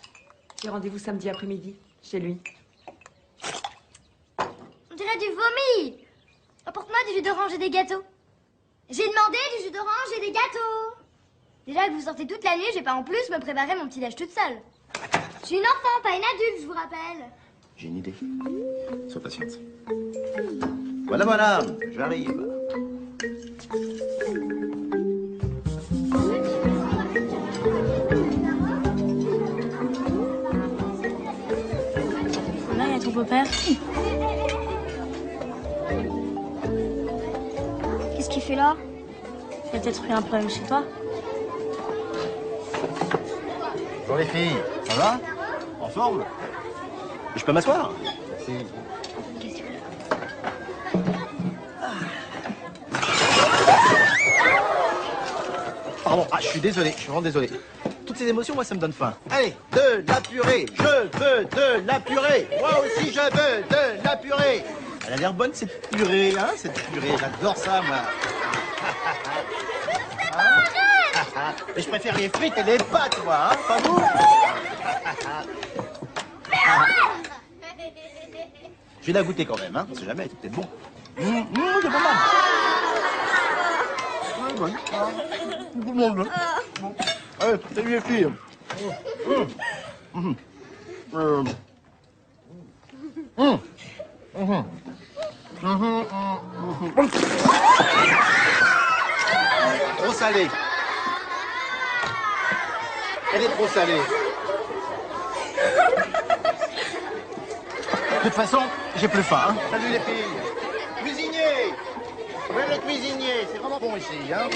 J'ai rendez-vous samedi après-midi, chez lui. On dirait du vomi. Apporte-moi du jus d'orange et des gâteaux. J'ai demandé du jus d'orange et des gâteaux. Déjà que vous sortez toute la nuit, je vais pas en plus me préparer mon petit déj toute seule. Je suis une enfant, pas une adulte, je vous rappelle. J'ai une idée. Sois patiente. Voilà, voilà, j'arrive. Là, il y a ton beau-père. Qu'est-ce qu'il fait là? Il a peut-être eu un problème chez toi. Bonjour les filles, ça va? En forme? Je peux m'asseoir? Merci. Pardon, je suis désolé, je suis vraiment désolé. Toutes ces émotions, moi, ça me donne faim. Allez, de la purée, je veux de la purée. Moi aussi, je veux de la purée. Elle a l'air bonne, cette purée, hein, cette purée. J'adore ça, moi. Mais je préfère les frites et les pâtes, moi, hein, pas vous? Je vais la goûter quand même, hein, on sait jamais, c'est peut-être bon. C'est pas mal. Ouais, bonne. Tout le monde. Bon. Allez, salut les filles. Trop salé. Elle est trop salée. De toute façon, j'ai plus faim. Hein. Salut les filles. Cuisinier. Où est le cuisinier? C'est vraiment bon ici. Hein.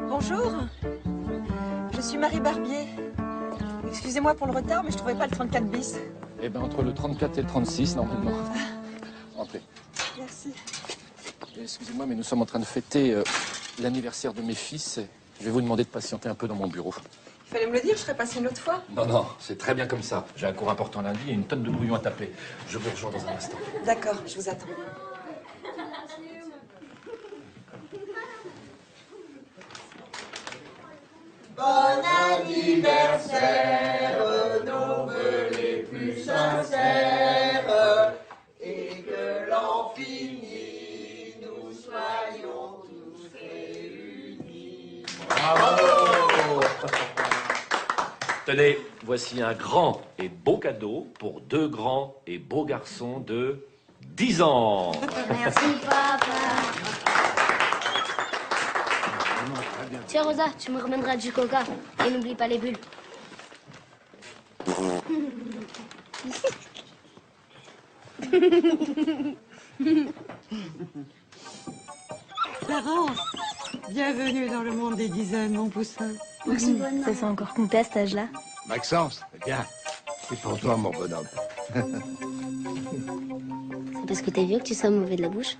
Bonjour, je suis Marie Barbier. Excusez-moi pour le retard, mais je trouvais pas le 34 bis. Eh bien, entre le 34 et le 36, normalement. Entrez. Merci. Excusez-moi, mais nous sommes en train de fêter l'anniversaire de mes fils. Je vais vous demander de patienter un peu dans mon bureau. Il fallait me le dire, je serais passée une autre fois. Non, non, c'est très bien comme ça. J'ai un cours important lundi et une tonne de brouillon à taper. Je vous rejoins dans un instant. D'accord, je vous attends. Bon anniversaire, nos vœux les plus sincères, et que l'an fini, nous soyons tous réunis. Bravo! Tenez, voici un grand et beau cadeau pour deux grands et beaux garçons de 10 ans. Merci, papa. Tiens, Rosa, tu me ramèneras du coca. Et n'oublie pas les bulles. Clarence, bienvenue dans le monde des dizaines, mon poussin. Merci, ça fait encore compter à cet âge-là. Maxence, viens. C'est pour toi, mon bonhomme. C'est parce que t'es vieux que tu sois mauvais de la bouche?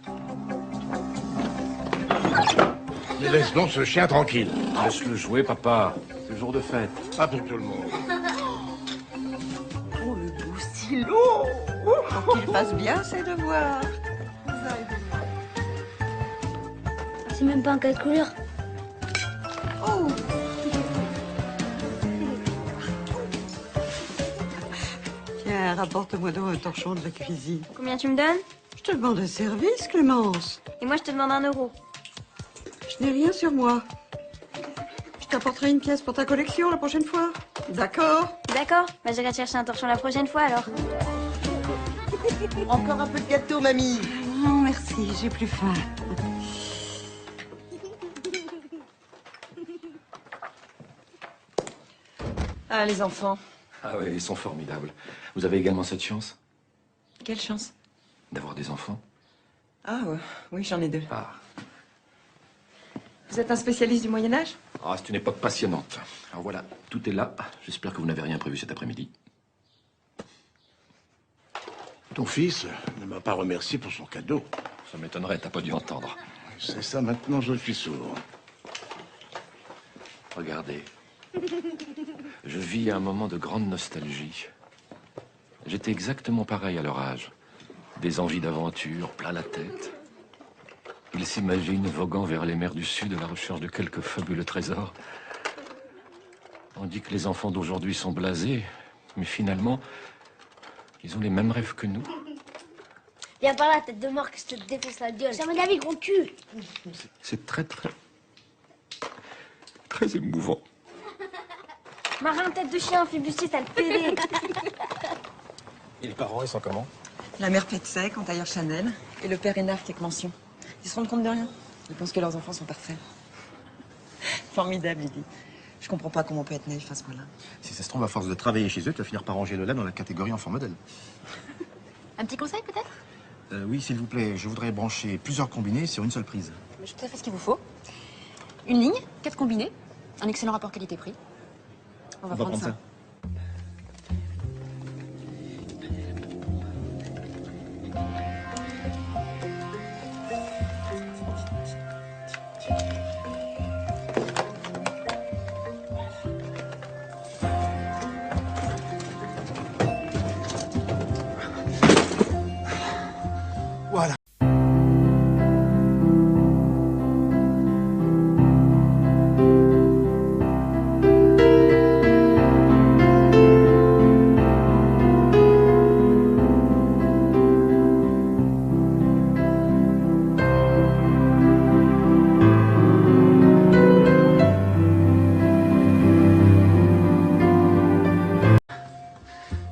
Mais laisse donc ce chien tranquille. Laisse-le jouer, papa. C'est le jour de fête. Pas pour tout le monde. Oh, le beau stylo. Faut qu'il fasse bien ses devoirs. C'est même pas un cas de couleur. Oh. Tiens, Tiens, rapporte-moi donc un torchon de la cuisine. Combien tu me donnes? Je te demande un service, Clémence. Et moi, je te demande 1 euro. Je n'ai rien sur moi. Je t'apporterai une pièce pour ta collection la prochaine fois. D'accord? D'accord. Bah, j'irai chercher un torchon la prochaine fois, alors. Encore un peu de gâteau, mamie. Non, merci, j'ai plus faim. Ah, les enfants. Ah oui, ils sont formidables. Vous avez également cette chance Quelle chance. d'avoir des enfants? Ah, oui, j'en ai 2. Ah. Vous êtes un spécialiste du Moyen-Âge? Ah, c'est une époque passionnante. Alors voilà, tout est là. J'espère que vous n'avez rien prévu cet après-midi. Ton fils ne m'a pas remercié pour son cadeau. Ça m'étonnerait, t'as pas dû entendre. C'est ça, maintenant je suis sourd. Regardez. Je vis un moment de grande nostalgie. J'étais exactement pareil à leur âge. Des envies d'aventure, plein la tête. Ils s'imaginent voguant vers les mers du Sud à la recherche de quelques fabuleux trésors. On dit que les enfants d'aujourd'hui sont blasés, mais finalement, ils ont les mêmes rêves que nous. Viens par là, tête de mort, que je te défonce la gueule. C'est mon avis, gros cul. C'est très émouvant. Marin, tête de chien, Fibustier, sale pédé. Et les parents, ils sont comment? La mère pète sec en tailleur Chanel et le père énerve avec mention. Ils se rendent compte de rien. Ils pensent que leurs enfants sont parfaits. Formidable, Lydie. Je comprends pas comment on peut être naïf à ce point-là. Si ça se trouve, à force de travailler chez eux, tu vas finir par ranger Lola dans la catégorie enfant modèle. Un petit conseil peut-être? Oui, s'il vous plaît, je voudrais brancher plusieurs combinés sur une seule prise. Je tout à fait ce qu'il vous faut. Une ligne, 4 combinés, un excellent rapport qualité-prix. On va prendre ça. Voilà.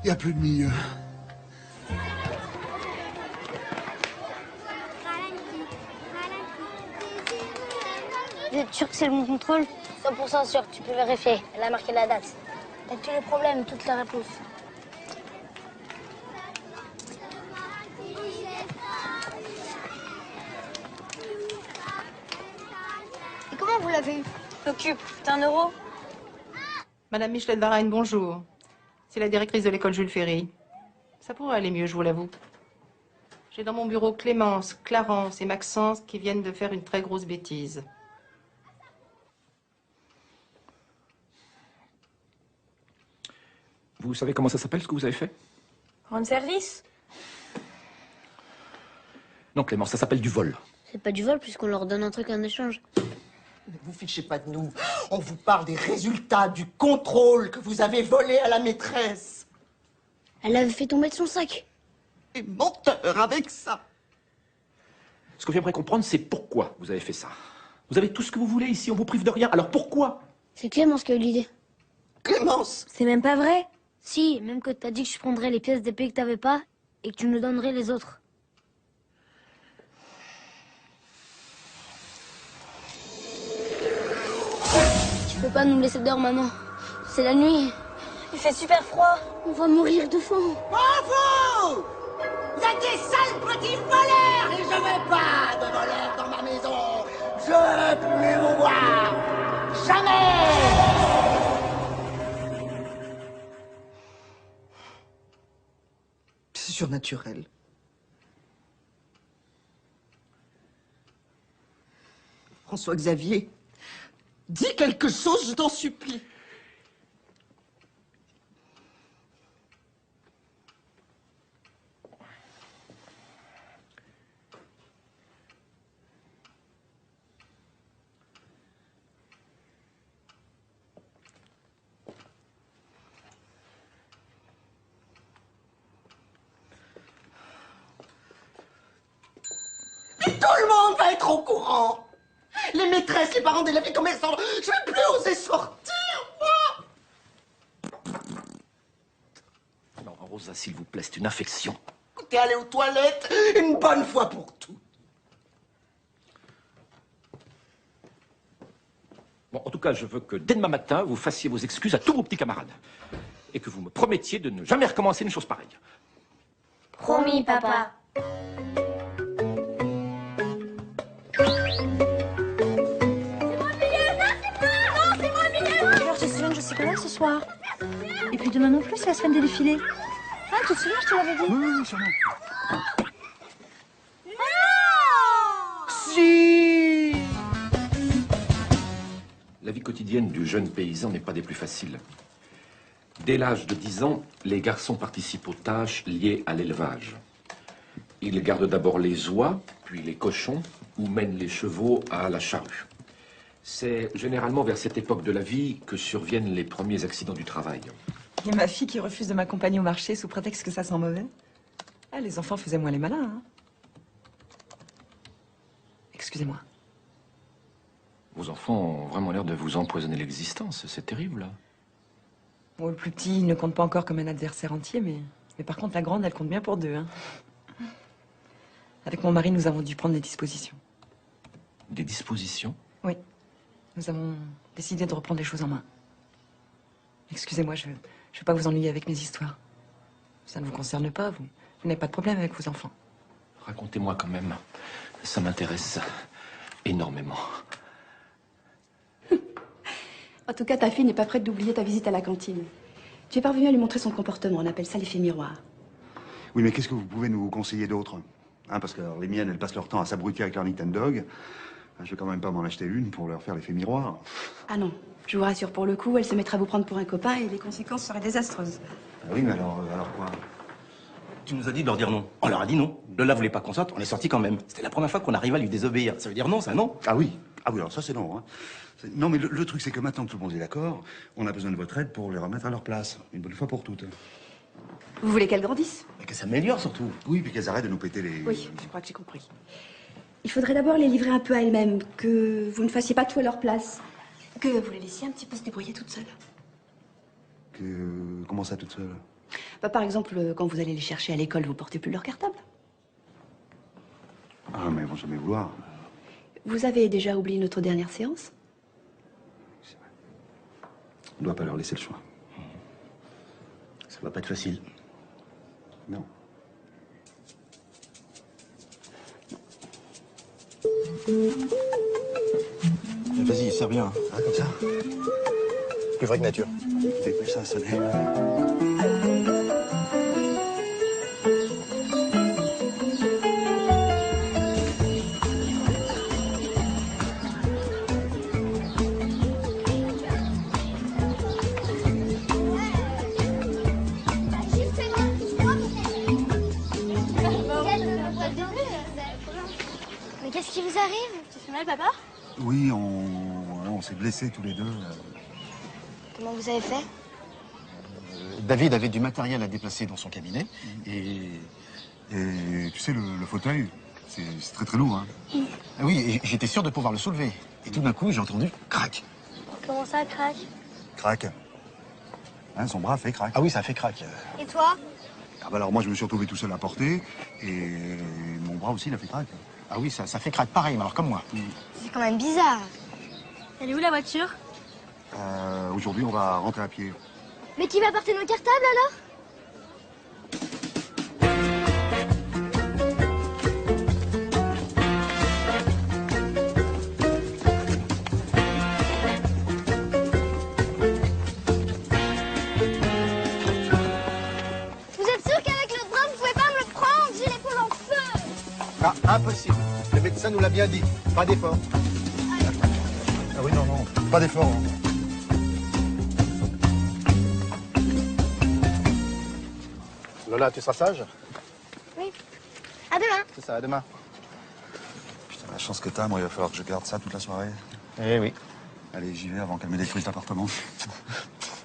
Il n'y a plus de milieu. Vous êtes sûr que c'est le bon contrôle? 100% sûr, tu peux vérifier. Elle a marqué la date. T'as tous les problèmes, toutes les réponses. Et comment vous l'avez eu? T'occupe, t'as 1 euro? Madame Michelet Varenne, bonjour. C'est la directrice de l'école Jules Ferry. Ça pourrait aller mieux, je vous l'avoue. J'ai dans mon bureau Clémence, Clarence et Maxence qui viennent de faire une très grosse bêtise. Vous savez comment ça s'appelle, ce que vous avez fait? Rendre service? Non, Clément, ça s'appelle du vol. C'est pas du vol puisqu'on leur donne un truc en échange. Ne vous fichez pas de nous. On vous parle des résultats du contrôle que vous avez volé à la maîtresse. Elle avait fait tomber de son sac. Et menteur avec ça. Ce que j'aimerais comprendre, c'est pourquoi vous avez fait ça. Vous avez tout ce que vous voulez ici, on vous prive de rien. Alors pourquoi? C'est Clémence qui a eu l'idée. Clémence? C'est même pas vrai. Si, même que t'as dit que je prendrais les pièces d'épée que t'avais pas et que tu nous donnerais les autres. Tu peux pas nous laisser dehors, maman. C'est la nuit. Il fait super froid. On va mourir de faim. Bravo! Vous êtes des sales petits voleurs et je veux pas de voleurs dans ma maison. Je veux plus vous voir. Jamais! C'est surnaturel. François Xavier, dis quelque chose, je t'en supplie. Tout le monde va être au courant. Les maîtresses, les parents d'élèves, les commerçants. Je vais plus oser sortir, moi. Non, Rosa, s'il vous plaît, c'est une infection. T'es allé aux toilettes une bonne fois pour toutes. Bon, en tout cas, je veux que dès demain matin, vous fassiez vos excuses à tous vos petits camarades. Et que vous me promettiez de ne jamais recommencer une chose pareille. Promis, papa. Alors, tu te souviens que je sais pas là ce soir? Et puis demain non plus, c'est la semaine des défilés. Ah, tu te souviens, je te l'avais dit? Oui, sûrement. Si. La vie quotidienne du jeune paysan n'est pas des plus faciles. Dès l'âge de 10 ans, les garçons participent aux tâches liées à l'élevage. Ils gardent d'abord les oies, puis les cochons, ou mènent les chevaux à la charrue. C'est généralement vers cette époque de la vie que surviennent les premiers accidents du travail. Il y a ma fille qui refuse de m'accompagner au marché sous prétexte que ça sent mauvais. Ah, les enfants faisaient moins les malins, hein. Excusez-moi. Vos enfants ont vraiment l'air de vous empoisonner l'existence. C'est terrible. Bon, le plus petit, il ne compte pas encore comme un adversaire entier, mais par contre, la grande, elle compte bien pour deux, hein. Avec mon mari, nous avons dû prendre des dispositions. Des dispositions? Oui. Nous avons décidé de reprendre les choses en main. Excusez-moi, je ne vais pas vous ennuyer avec mes histoires. Ça ne vous concerne pas, vous n'avez pas de problème avec vos enfants. Racontez-moi quand même. Ça m'intéresse énormément. En tout cas, ta fille n'est pas prête d'oublier ta visite à la cantine. Tu es parvenu à lui montrer son comportement. On appelle ça l'effet miroir. Oui, mais qu'est-ce que vous pouvez nous conseiller d'autre? Hein, parce que alors, les miennes, elles passent leur temps à s'abrutir avec leur Nintendo. Je vais quand même pas m'en acheter une pour leur faire l'effet miroir. Ah non, je vous rassure, pour le coup, elle se mettra à vous prendre pour un copain et les conséquences seraient désastreuses. Ah oui, mais alors quoi? Tu nous as dit de leur dire non. On leur a dit non. Lola voulait pas qu'on sorte, on est sorti quand même. C'était la première fois qu'on arrivait à lui désobéir. Ça veut dire non, ça, non? Ah oui, alors ça c'est non. Hein. Non, mais le truc c'est que maintenant que tout le monde est d'accord, on a besoin de votre aide pour les remettre à leur place, une bonne fois pour toutes. Vous voulez qu'elle grandisse? Et qu'elles s'améliorent surtout. Oui, puis qu'elles arrêtent de nous péter les... Oui, je crois que j'ai compris. Il faudrait d'abord les livrer un peu à elles-mêmes, que vous ne fassiez pas tout à leur place, que vous les laissiez un petit peu se débrouiller toutes seules. Comment ça, toute seule? Bah, par exemple, quand vous allez les chercher à l'école, vous portez plus leur cartable. Ah, mais elles vont jamais vouloir. Vous avez déjà oublié notre dernière séance? On ne doit pas leur laisser le choix. Ça va pas être facile. Non. Vas-y, serre bien. Ah, comme ça? Plus vrai que nature. Dépêche ça à sonner. Mais qu'est-ce qui vous arrive? Tu fais mal, papa? Oui, on s'est blessés tous les deux. Comment vous avez fait? David avait du matériel à déplacer dans son cabinet et tu sais, le fauteuil, c'est très très lourd, hein. Ah oui, et j'étais sûr de pouvoir le soulever. Et tout d'un coup, j'ai entendu crac. Comment ça, craque? Crac. Hein, son bras fait crac. Ah oui, ça a fait crac. Et toi? Ah bah alors moi, je me suis retrouvé tout seul à porter et mon bras aussi, il a fait crac. Ah oui, ça fait crac pareil, mais alors comme moi. C'est quand même bizarre. Elle est où la voiture? Aujourd'hui, on va rentrer à pied. Mais qui va porter nos cartables alors? Vous êtes sûr qu'avec le drame, vous pouvez pas me le prendre? J'ai l'épaule en feu. Ah, impossible. Le médecin nous l'a bien dit. Pas d'effort. Ah oui, non, non, pas d'effort. Hein. Lola, tu seras sage? Oui. À demain. C'est ça, à demain. Putain, la chance que t'as, moi, il va falloir que je garde ça toute la soirée. Eh oui. Allez, j'y vais avant qu'elle me détruise l'appartement. Tu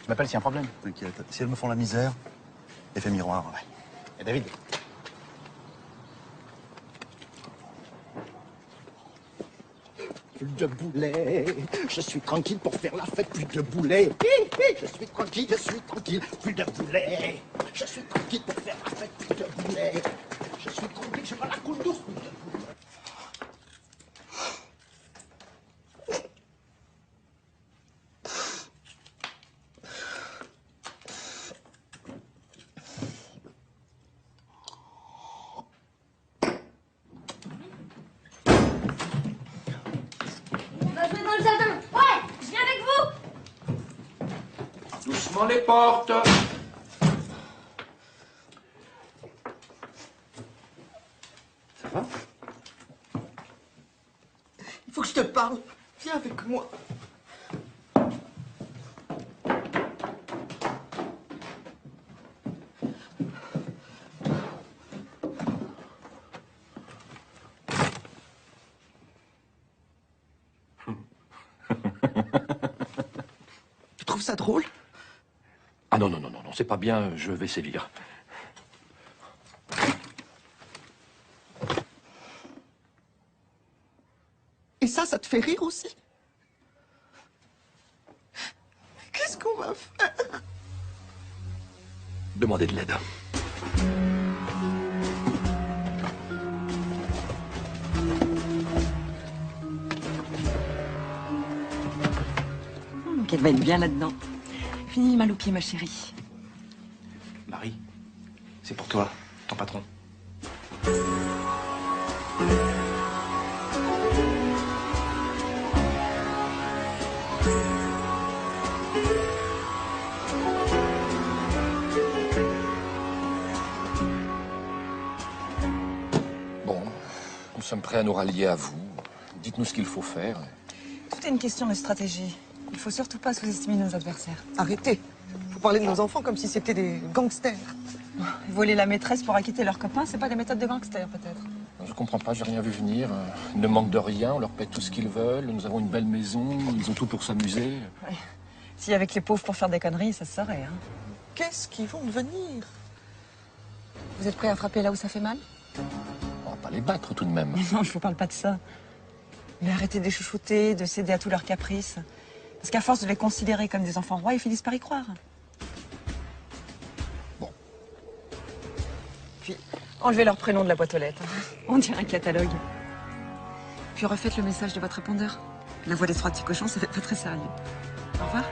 m'appelles s'il y a un problème. T'inquiète. Si elles me font la misère, effet miroir. Ouais. Et David? plus de boulet. Je suis tranquille pour faire la fête, plus de boulet. Je suis tranquille, plus de boulet. Je suis tranquille pour faire la fête, plus de boulet. Je suis tranquille, je prends la coule douce, plus de boulet. On va jouer dans le jardin. Ouais, je viens avec vous. Doucement les portes. Ça va? Il faut que je te parle. Viens avec moi. Tu trouves ça drôle? Ah non, c'est pas bien, je vais sévir. Et ça te fait rire aussi? Qu'est-ce qu'on va faire? Demandez de l'aide. Qu'elle va être bien là-dedans. Fini mal aux pieds, ma chérie. Marie, c'est pour toi, ton patron. Bon, nous sommes prêts à nous rallier à vous. Dites-nous ce qu'il faut faire. Tout est une question de stratégie. Il faut surtout pas sous-estimer nos adversaires. Arrêtez. Faut parler de nos enfants comme si c'était des gangsters. Voler la maîtresse pour acquitter leurs copains, c'est pas des méthodes de gangsters, peut-être. Je comprends pas, j'ai rien vu venir. Ils ne manquent de rien, on leur paie tout ce qu'ils veulent. Nous avons une belle maison, ils ont tout pour s'amuser. Ouais. Si avec les pauvres pour faire des conneries, ça se saurait, hein. Qu'est-ce qu'ils vont devenir? Vous êtes prêts à frapper là où ça fait mal? On va pas les battre tout de même. Non, je vous parle pas de ça. Mais arrêtez de les chouchouter, de céder à tous leurs caprices. Parce qu'à force de les considérer comme des enfants rois, ils finissent par y croire. Bon. Puis, enlevez leur prénom de la boîte aux lettres. On dirait un catalogue. Puis refaites le message de votre répondeur. La voix des trois petits cochons, ça fait pas très sérieux. Au revoir.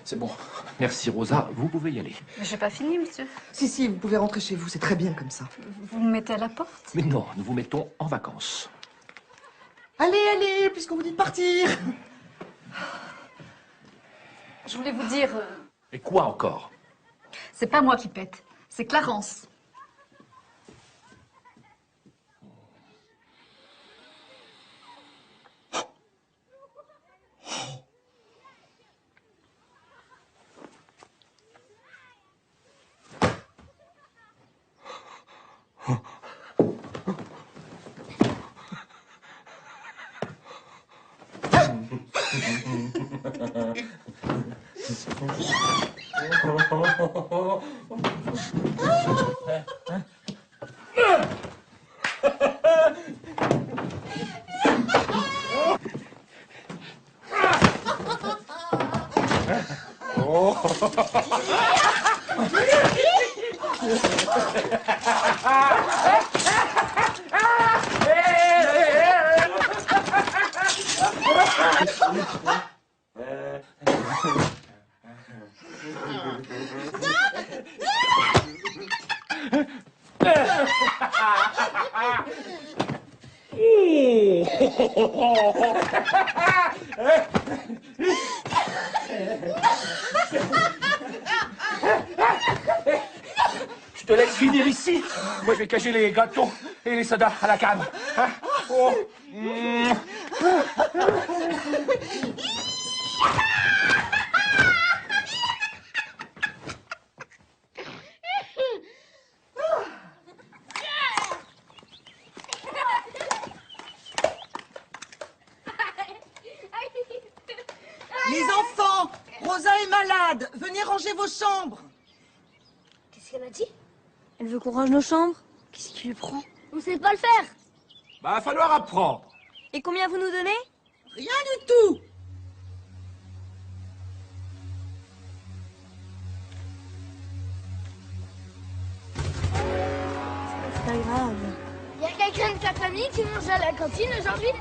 C'est bon. Merci Rosa, vous pouvez y aller. Mais j'ai pas fini, monsieur. Si, vous pouvez rentrer chez vous, c'est très bien comme ça. Vous me mettez à la porte? Mais non, nous vous mettons en vacances. Allez, puisqu'on vous dit de partir. Je voulais vous dire... Et quoi encore? C'est pas moi qui pète, c'est Clarence. Je te laisse finir ici. Moi, je vais cacher les gâteaux et les sodas à la cave. Hein? Oh. Rosa est malade. Venez ranger vos chambres. Qu'est-ce qu'elle a dit? Elle veut qu'on range nos chambres? Qu'est-ce qui lui prend? On sait pas le faire. Bah, va falloir apprendre. Et combien vous nous donnez? Rien du tout. C'est pas grave. Y a quelqu'un de ta famille qui mange à la cantine aujourd'hui?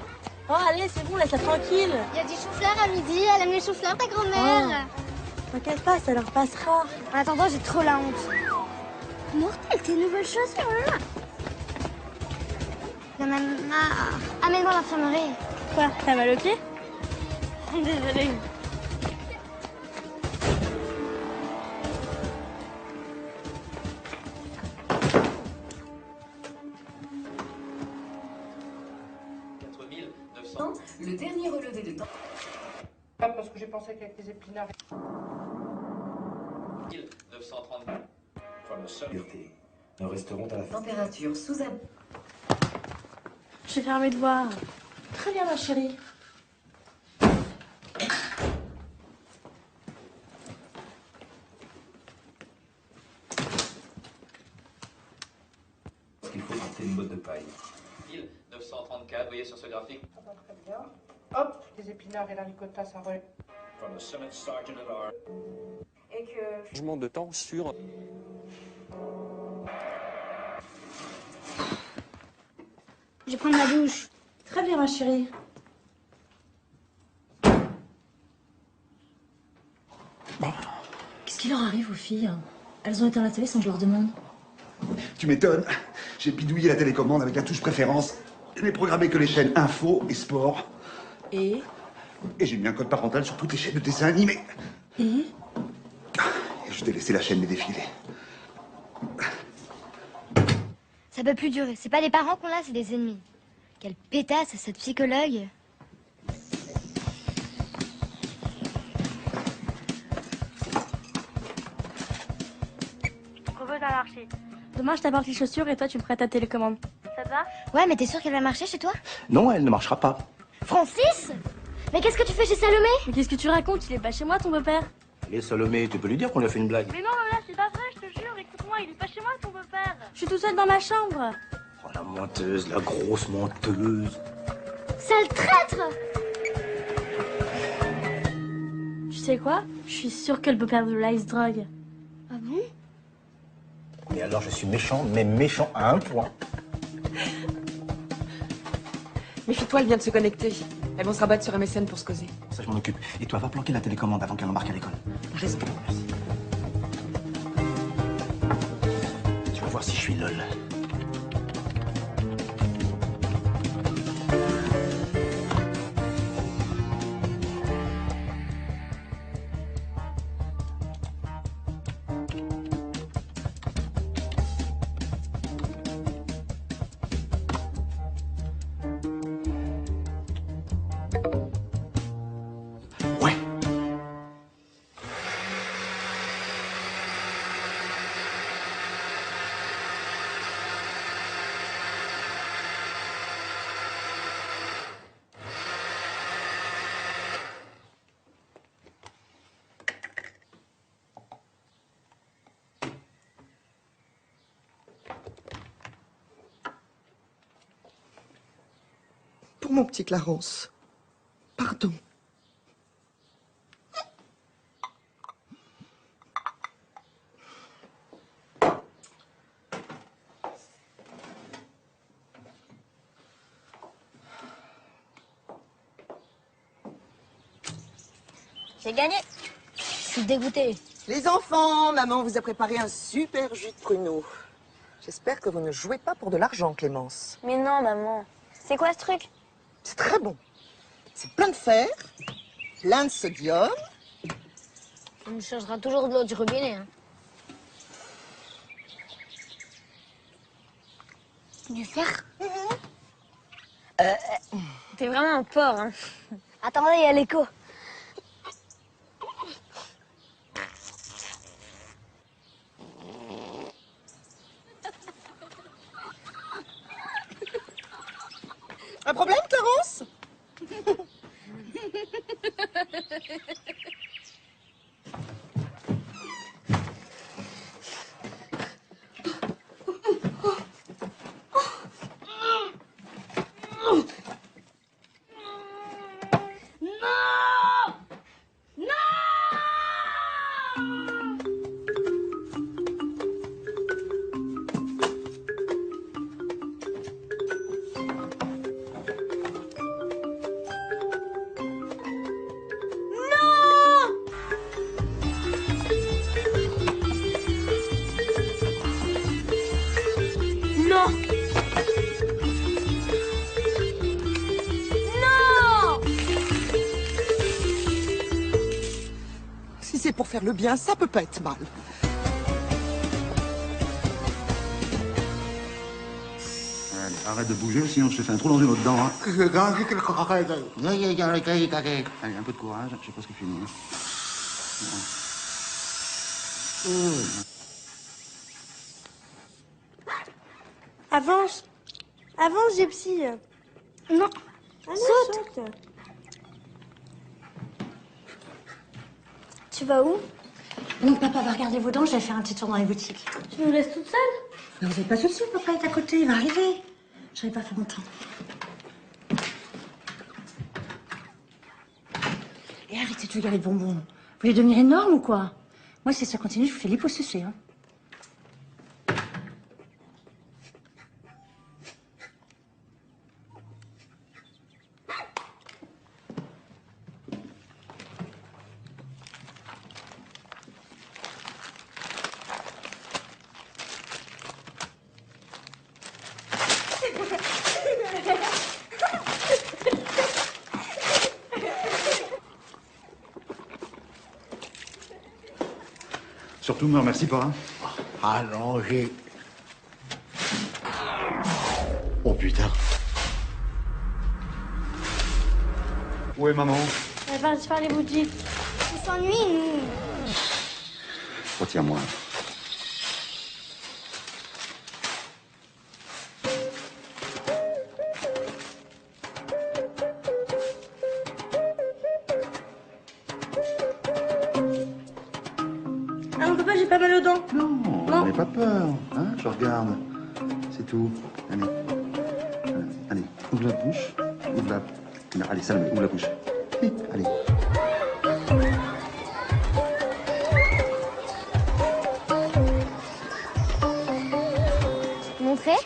Oh, allez, c'est bon, laisse-la tranquille. Y a du chou-fleur à midi, elle aime les chou-fleurs, ta grand-mère. T'inquiète pas, ça leur passera. En attendant, j'ai trop la honte. Mortel, tes nouvelles chaussures, là. Non, maman, amène-moi à l'infirmerie. Quoi, t'as mal au pied? Désolée. Le dernier relevé de temps. Parce que j'ai pensé qu'avec les épinards... 1932. Voilà, sûreté. Nous resterons à la fin. Température sous Je vais faire mes devoirs. Très bien, ma chérie. Il faut porter une botte de paille. 1934, voyez sur ce graphique. Ça va très bien. Hop, les épinards et la ricotta, ça relève. From the summit sergeant at arms. Et que... Changement de temps sur... Je vais prendre ma douche. Très bien, ma chérie. Qu'est-ce qui leur arrive aux filles? Elles ont éteint la télé sans que je leur demande. Tu m'étonnes. J'ai bidouillé la télécommande avec la touche préférence. Je n'ai programmé que les chaînes info et sport. Et j'ai mis un code parental sur toutes les chaînes de dessins animés. Et je t'ai laissé la chaîne des défilés. Ça peut plus durer. C'est pas des parents qu'on a, c'est des ennemis. Quelle pétasse, cette psychologue. Repose à marcher. Demain, je t'apporte les chaussures et toi, tu me prêtes ta télécommande. Ça te va? Ouais, mais t'es sûr qu'elle va marcher chez toi? Non, elle ne marchera pas. Francis? Mais qu'est-ce que tu fais chez Salomé? Mais qu'est-ce que tu racontes? Il est pas chez moi, ton beau-père. Et Salomé, tu peux lui dire qu'on lui a fait une blague. Mais non, maman, c'est pas vrai, je te jure. Écoute-moi, il est pas chez moi, ton beau-père. Je suis tout seul dans ma chambre. Oh, la menteuse, la grosse menteuse. Sale traître! Tu sais quoi? Je suis sûre que le beau-père de Lola, il se drogue. Ah bon? Et alors, je suis méchant, mais méchant à un point. Méfie-toi, elle vient de se connecter. Elles vont se rabattre sur MSN pour se causer. Ça, je m'en occupe. Et toi, va planquer la télécommande avant qu'elle embarque à l'école. T'as raison. Merci. Tu vas voir si je suis lol. Pour mon petit Clarence. Pardon. J'ai gagné. Je suis dégoûtée. Les enfants, maman vous a préparé un super jus de pruneau. J'espère que vous ne jouez pas pour de l'argent, Clémence. Mais non, maman. C'est quoi ce truc? C'est très bon. C'est plein de fer, plein de sodium. On me changera toujours de l'eau du robinet. Hein. Du fer? T'es vraiment un porc, hein. Attendez, il y a l'écho. Un problème, Clarence? pour faire le bien, ça peut pas être mal. Allez, arrête de bouger, sinon je te fais un trou dans une autre dent. Hein. Allez, un peu de courage, j'ai presque fini. Avance. Avance, Gypsy. Non. Saute. Tu vas où? Donc papa va regarder vos dents, je vais faire un petit tour dans les boutiques. Tu nous laisses toute seule? Mais vous n'avez pas de soucis, papa est à côté, il va arriver. Je n'avais pas fait longtemps. Et arrêtez de regarder les bonbons. Vous voulez devenir énorme ou quoi? Moi, si ça continue, je vous fais l'hyposucé, hein. Surtout, me remercie pas. Hein. Allongé. Oh putain. Où est maman? Elle va faire les boutiques. On s'ennuie, nous. Retiens-moi. Ah non, papa, j'ai pas mal aux dents. Non, n'aie pas peur. Hein, je regarde. C'est tout. Allez. Allez, ouvre la bouche. Ouvre la... Non, allez, Salomé, ouvre la bouche. Allez. Montrer?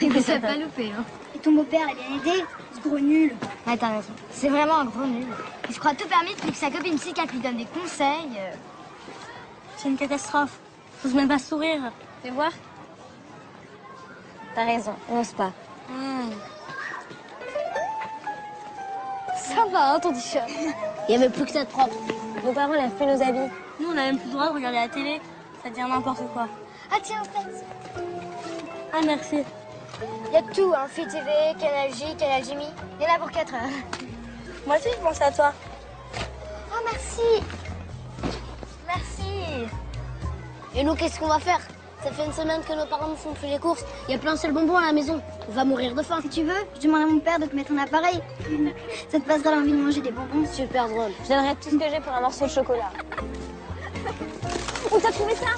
Mais ça va pas loupé, hein. Et ton beau-père l'a bien aidé, ce gros nul. Ouais, t'as raison. C'est vraiment un gros nul. Il se croit tout permis depuis que sa copine psychiatre lui donne des conseils. C'est une catastrophe. J'ose même pas sourire. Fais voir. T'as raison, on n'ose pas. Ça va, hein, ton t-shirt. Il y avait plus que ça de propre. Nos parents lavent plus nos habits. Nous, on a même plus le droit de regarder la télé. Ça devient n'importe quoi. Ah tiens, Spence. Ah, merci. Il y a tout, hein. Free TV, Canal J, Canal Jimmy. Il y en a pour 4 heures. Moi aussi, je pensais à toi. Oh, merci. Merci. Et nous, qu'est-ce qu'on va faire? Ça fait une semaine que nos parents nous font plus les courses. Il y a plein de seuls bonbons à la maison. On va mourir de faim. Si tu veux, je demande à mon père de te mettre un appareil. Ça te passera l'envie de manger des bonbons. Super drôle. Je donnerais tout ce que j'ai pour un morceau de chocolat. Où t'as trouvé ça?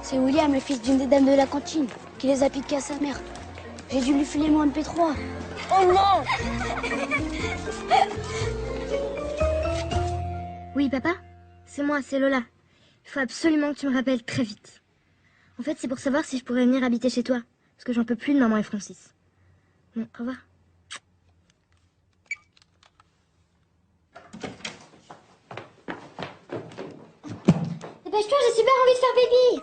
C'est William, le fils d'une des dames de la cantine, qui les a piqués à sa mère. J'ai dû lui filer mon MP3. Oh non! Oui, papa? C'est moi, c'est Lola. Il faut absolument que tu me rappelles très vite. En fait, c'est pour savoir si je pourrais venir habiter chez toi. Parce que j'en peux plus de maman et Francis. Bon, au revoir. Dépêche-toi, j'ai super envie de faire pipi.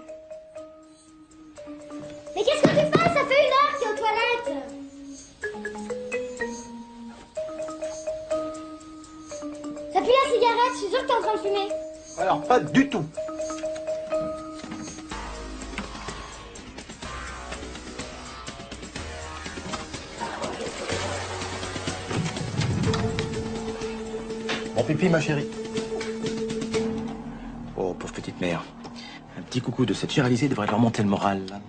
Mais qu'est-ce que tu fais? Ça fait 1 heure qu'il est aux toilettes. Ça pue la cigarette, je suis sûre que t'es en train de fumer. Alors, pas du tout. Bon pipi, ma chérie. Oh, pauvre petite mère. Un petit coucou de cette chère Alizée devrait leur monter le moral.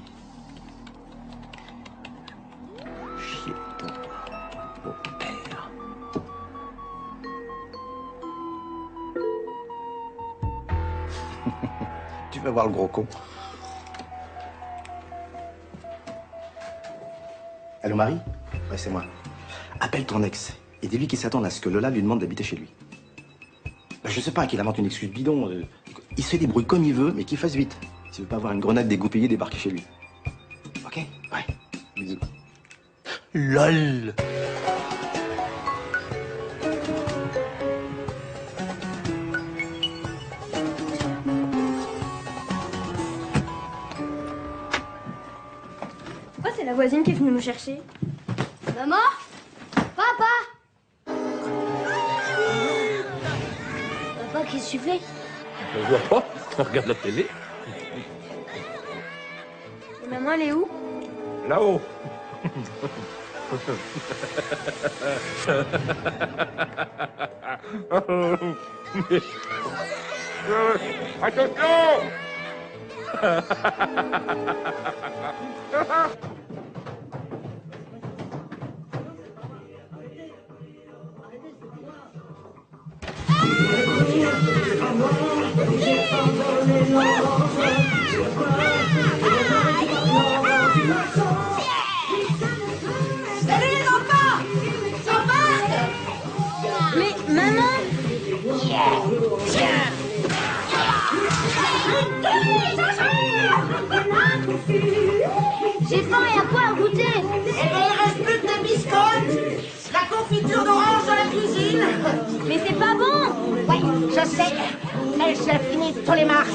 Chier ton beau-père. Tu vas voir le gros con. Allô, Marie? Ouais, c'est moi. Appelle ton ex et dis-lui qu'il s'attend à ce que Lola lui demande d'habiter chez lui. Ben, je sais pas, qu'il invente une excuse bidon. Il se fait débrouille comme il veut, mais qu'il fasse vite. S'il veut pas avoir une grenade dégoupillée débarquer chez lui. Ok? Ouais. Bisous. LOL! Pourquoi c'est la voisine qui est venue me chercher? Maman? Papa? Qu'est-ce que tu fais? Je vois pas, on regarde la télé. Et maman, elle est où? Là-haut. Attention! Salut les enfants! J'embarque! Mais maman! J'ai faim et à quoi à goûter? Eh ben, il reste plus que des biscottes! La confiture d'orange dans la cuisine! Mais c'est pas bon! Oui, je sais! Mais j'ai fini tous les mars!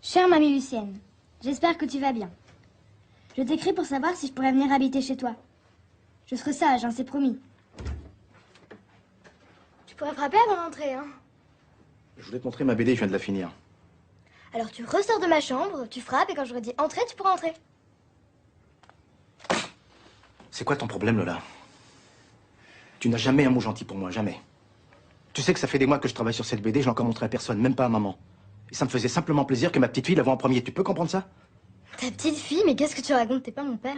Chère mamie Lucienne, j'espère que tu vas bien. Je t'écris pour savoir si je pourrais venir habiter chez toi. Je serai sage, hein, c'est promis. Tu pourrais frapper avant d'entrer, hein. Je voulais te montrer ma BD, je viens de la finir. Alors tu ressors de ma chambre, tu frappes et quand j'aurai dit entrer, tu pourras entrer. C'est quoi ton problème, Lola? Tu n'as jamais un mot gentil pour moi, jamais. Tu sais que ça fait des mois que je travaille sur cette BD, je l'ai encore montré à personne, même pas à maman. Et ça me faisait simplement plaisir que ma petite fille la voie en premier. Tu peux comprendre ça? Ta petite fille, mais qu'est-ce que tu racontes? T'es pas mon père.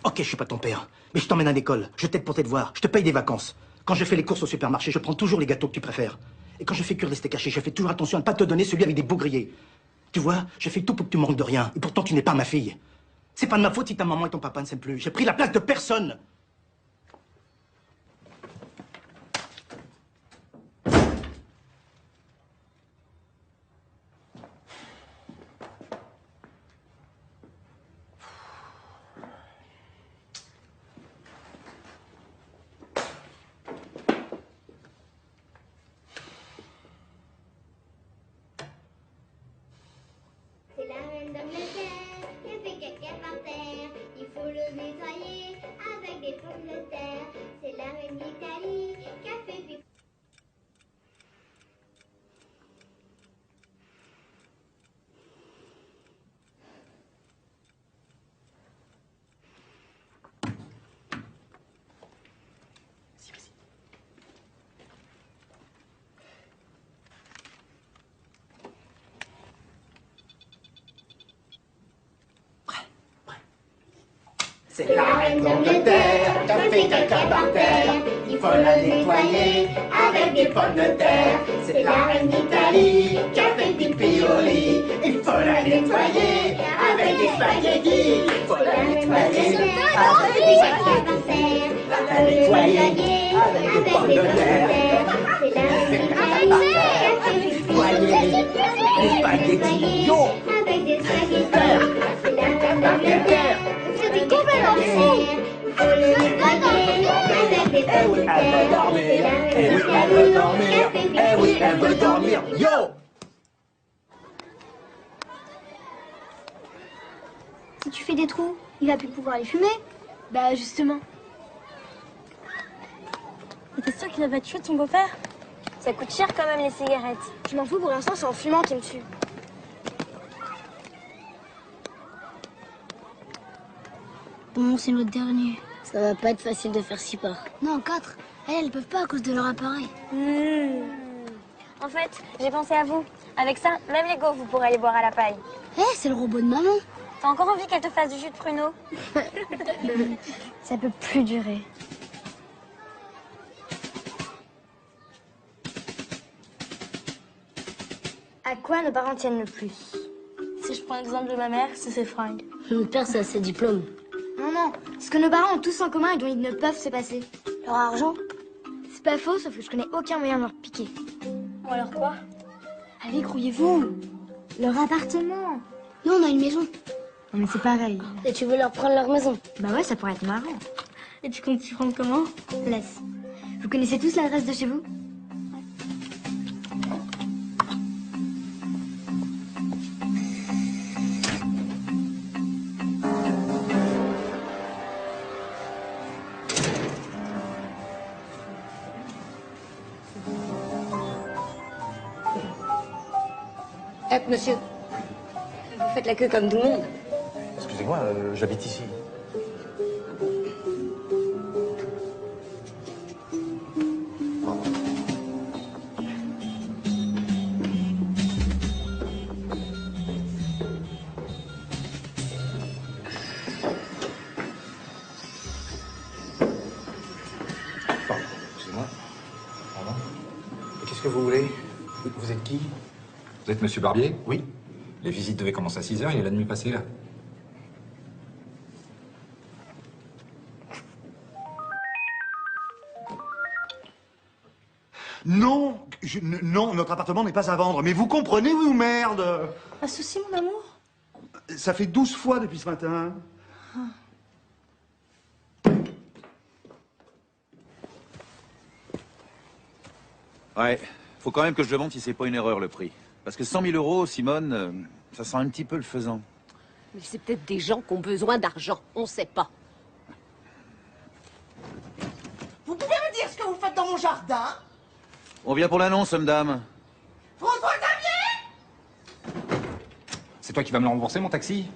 Ok, je suis pas ton père, mais je t'emmène à l'école, je t'aide pour tes devoirs, je te paye des vacances. Quand je fais les courses au supermarché, je prends toujours les gâteaux que tu préfères. Et quand je fais cuire des steaks hachés, je fais toujours attention à ne pas te donner celui avec des beaux grillés. Tu vois, je fais tout pour que tu manques de rien, et pourtant tu n'es pas ma fille. C'est pas de ma faute si ta maman et ton papa ne s'aiment plus. J'ai pris la place de personne. C'est la reine d'Angleterre qui a fait caca par terre. Il faut le nettoyer avec des pommes de terre. C'est la reine d'Italie qui a fait pipi. C'est la reine d'Angleterre qui a fait caca par terre. Il faut la nettoyer avec des pommes de terre. C'est la reine d'Italie qui a fait pipi au lit. Il faut la nettoyer avec des spaghettis. Il faut la nettoyer avec des spaghettis. La nettoyer avec des pommes de terre. C'est la reine d'Italie qui a fait pipi au lit. Les spaghettis, yo! Avec des spaghettis. C'est la reine d'Angleterre. C'était complètement fou! Eh oui, elle veut dormir. Eh oui, elle veut dormir. Eh oui, elle veut dormir. Yo! Si tu fais des trous, il va plus pouvoir les fumer. Bah justement. Mais t'es sûr qu'il va tuer ton beau-père? Ça coûte cher quand même les cigarettes. Je m'en fous, pour l'instant c'est en fumant qu'il me tue. Bon, c'est notre dernier. Ça va pas être facile de faire 6 pas. Non, 4. Elles peuvent pas à cause de leur appareil. En fait, j'ai pensé à vous. Avec ça, même les gaufres, vous pourrez aller boire à la paille. C'est le robot de maman. T'as encore envie qu'elle te fasse du jus de pruneau? Ça peut plus durer. À quoi nos parents tiennent le plus? Si je prends l'exemple de ma mère, c'est ses fringues. Mon père, c'est ses diplômes. Non, ce que nos parents ont tous en commun et dont ils ne peuvent se passer. Leur argent? C'est pas faux, sauf que je connais aucun moyen de leur piquer. Ou alors quoi? Allez, grouillez-vous. Leur appartement. Nous, on a une maison. Non, mais c'est pareil. Et tu veux leur prendre leur maison? Bah ouais, ça pourrait être marrant. Et tu comptes t'y rendre comment? Laisse. Vous connaissez tous l'adresse de chez vous? Monsieur, vous faites la queue comme tout le monde. Excusez-moi, j'habite ici. Pardon, excusez-moi. Pardon. Et qu'est-ce que vous voulez? Vous êtes qui? Vous êtes Monsieur Barbier? Oui. Les visites devaient commencer à 6 h, il est la nuit passée là. Non, non, notre appartement n'est pas à vendre. Mais vous comprenez, oui ou merde? Un souci, mon amour? Ça fait 12 fois depuis ce matin. Ouais, faut quand même que je demande si c'est pas une erreur le prix. Parce que 100 000 euros, Simone, ça sent un petit peu le faisant. Mais c'est peut-être des gens qui ont besoin d'argent, on sait pas. Vous pouvez me dire ce que vous faites dans mon jardin? On vient pour l'annonce, dame. François Xavier! C'est toi qui vas me le rembourser, mon taxi?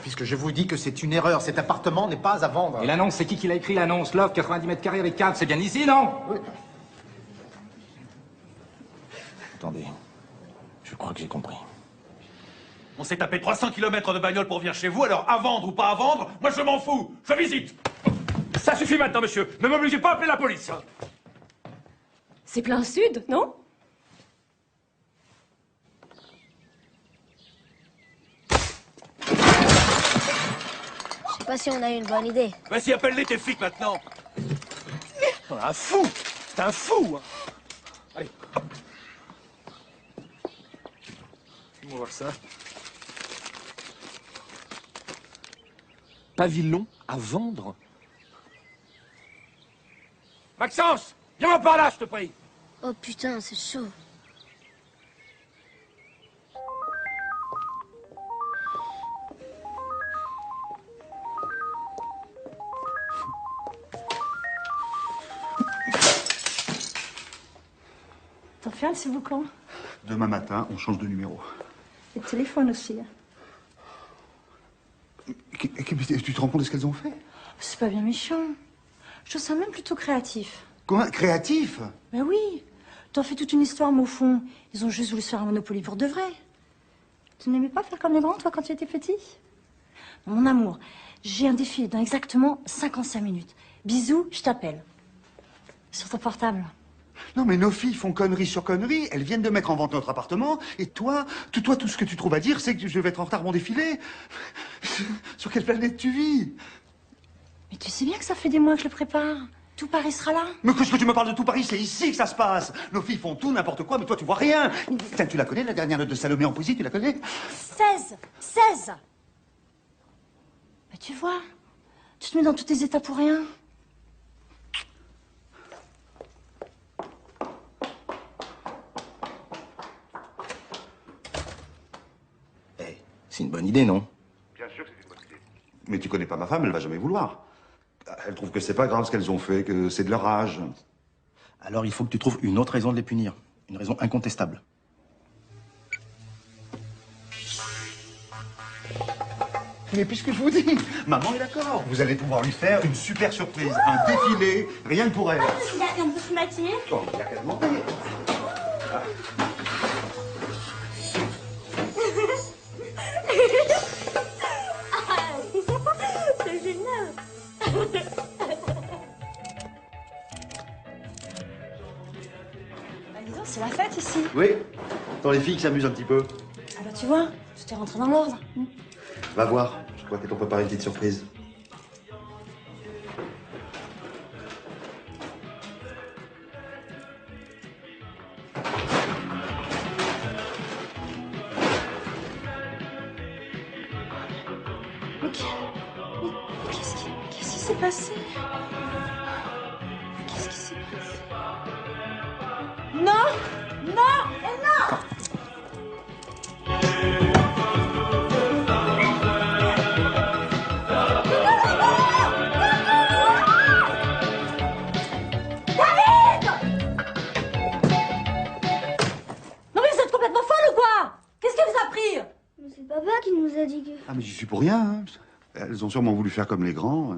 Puisque je vous dis que c'est une erreur, cet appartement n'est pas à vendre. Et l'annonce, c'est qui l'a écrit l'annonce? Loft, 90 mètres carrés avec cadre, c'est bien ici, non? Oui. Attendez, je crois que j'ai compris. On s'est tapé 300 km de bagnole pour venir chez vous, alors à vendre ou pas à vendre, moi je m'en fous, je visite. Ça suffit maintenant, monsieur, ne m'obligez pas à appeler la police. C'est plein sud, non? Je sais pas si on a une bonne idée. Vas-y, appelle-les tes flics maintenant. Un fou, c'est un fou. Hein. Allez. On va voir ça. Pavillon à vendre? Maxence, viens-moi par là, je te prie. Oh putain, c'est chaud. T'en fais un, s'il vous plaît. Demain matin, on change de numéro. Et de téléphone aussi. Tu te rends compte de ce qu'elles ont fait? C'est pas bien méchant. Je trouve ça même plutôt créatif. Comment? Créatif? Mais oui. T'en fais toute une histoire, mais au fond, ils ont juste voulu se faire un Monopoly pour de vrai. Tu n'aimais pas faire comme les grands, toi, quand tu étais petit? Mon amour, j'ai un défi dans exactement 55 minutes. Bisous, je t'appelle. Sur ton portable. Non, mais nos filles font conneries sur conneries. Elles viennent de mettre en vente notre appartement. Et toi, tout ce que tu trouves à dire, c'est que je vais être en retard à mon défilé. Sur quelle planète tu vis? Mais tu sais bien que ça fait des mois que je le prépare. Tout Paris sera là. Mais qu'est-ce que tu me parles de tout Paris? C'est ici que ça se passe. Nos filles font tout, n'importe quoi, mais toi, tu vois rien. Tiens, tu la connais, la dernière note de Salomé en poésie, tu la connais? 16! 16! Bah tu vois, tu te mets dans tous tes états pour rien. C'est une bonne idée, non? Bien sûr que c'est une bonne idée. Mais tu connais pas ma femme, elle va jamais vouloir. Elle trouve que c'est pas grave ce qu'elles ont fait, que c'est de leur âge. Alors il faut que tu trouves une autre raison de les punir. Une raison incontestable. Mais puisque je vous dis, maman est d'accord. Vous allez pouvoir lui faire une super surprise. Un défilé, rien que pour elle. Il a un peu de matinée. Oh, il y a qu'à demander. Ah. C'est génial. Bah, disons, c'est la fête ici. Oui, dans les filles qui s'amusent un petit peu. Ah bah tu vois, tout est rentré dans l'ordre. Va voir, je crois qu'elles t'ont préparé une petite surprise. Mais qu'est-ce qui s'est passé? Qu'est-ce qui s'est passé? Non! Non! Et non! Non mais vous êtes complètement folle ou quoi? Qu'est-ce qu'elle vous a pris? Mais c'est papa qui nous a dit que... Ah, mais j'y suis pour rien. Hein. Elles ont sûrement voulu faire comme les grands.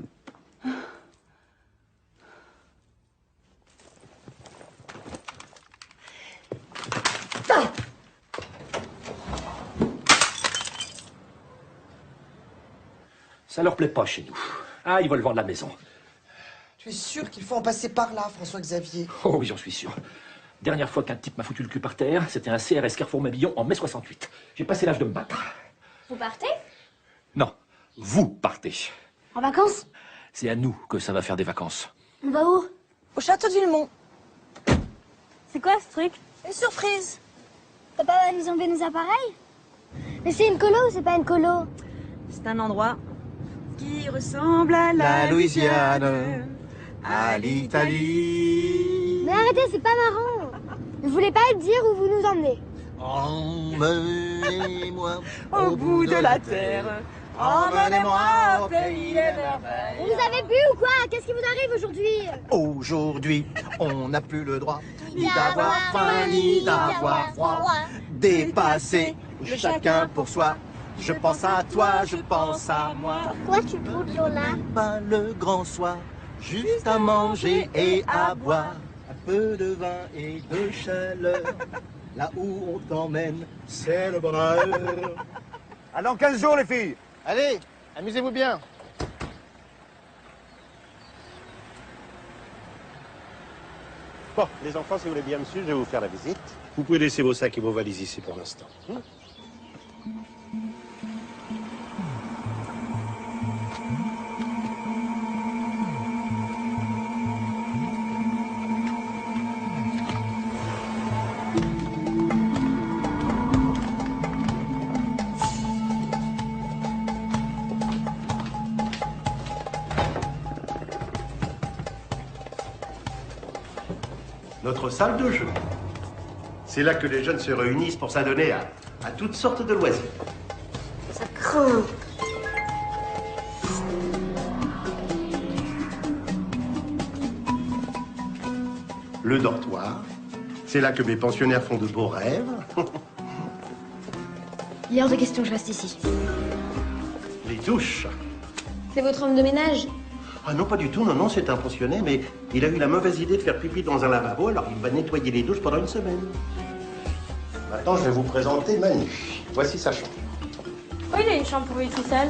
Ça leur plaît pas chez nous. Ah, ils veulent vendre la maison. Tu es sûr qu'il faut en passer par là, François-Xavier? Oh oui, j'en suis sûr. Dernière fois qu'un type m'a foutu le cul par terre, c'était un CRS Carrefour-Mabillon en mai 68. J'ai passé l'âge de me battre. Vous partez? Non, vous partez. En vacances? C'est à nous que ça va faire des vacances. On va où? Au château de Villemont. C'est quoi ce truc? Une surprise. Papa va nous enlever nos appareils? Mais c'est une colo ou c'est pas une colo? C'est un endroit qui ressemble à la Louisiane, à l'Italie. Mais arrêtez, c'est pas marrant. Vous voulez pas dire où vous nous emmenez? Emmenez-moi au bout de la terre. Emmenez-moi au pays des merveilles. Vous avez bu ou quoi? Qu'est-ce qui vous arrive aujourd'hui? Aujourd'hui, on n'a plus le droit ni d'avoir faim, ni d'avoir froid. Dépassé, chacun pour soi. Je pense à toi, je pense à moi. Pourquoi tu poudres, Lola? Pas le grand soir, juste à manger et à boire. Un peu de vin et de chaleur. Là où on t'emmène, c'est le bonheur. Ah, dans 15 jours, les filles. Allez, amusez-vous bien. Bon, les enfants, si vous voulez bien me suivre, je vais vous faire la visite. Vous pouvez laisser vos sacs et vos valises ici pour l'instant. Notre salle de jeu. C'est là que les jeunes se réunissent pour s'adonner à toutes sortes de loisirs. Ça craint. Le dortoir. C'est là que mes pensionnaires font de beaux rêves. Il est hors de question que je reste ici. Les douches. C'est votre homme de ménage? Ah non, pas du tout, non, c'est un pensionnaire, mais il a eu la mauvaise idée de faire pipi dans un lavabo, alors il va nettoyer les douches pendant une semaine. Maintenant, je vais vous présenter Manu. Voici sa chambre. Oh, il a une chambre pour lui tout seul.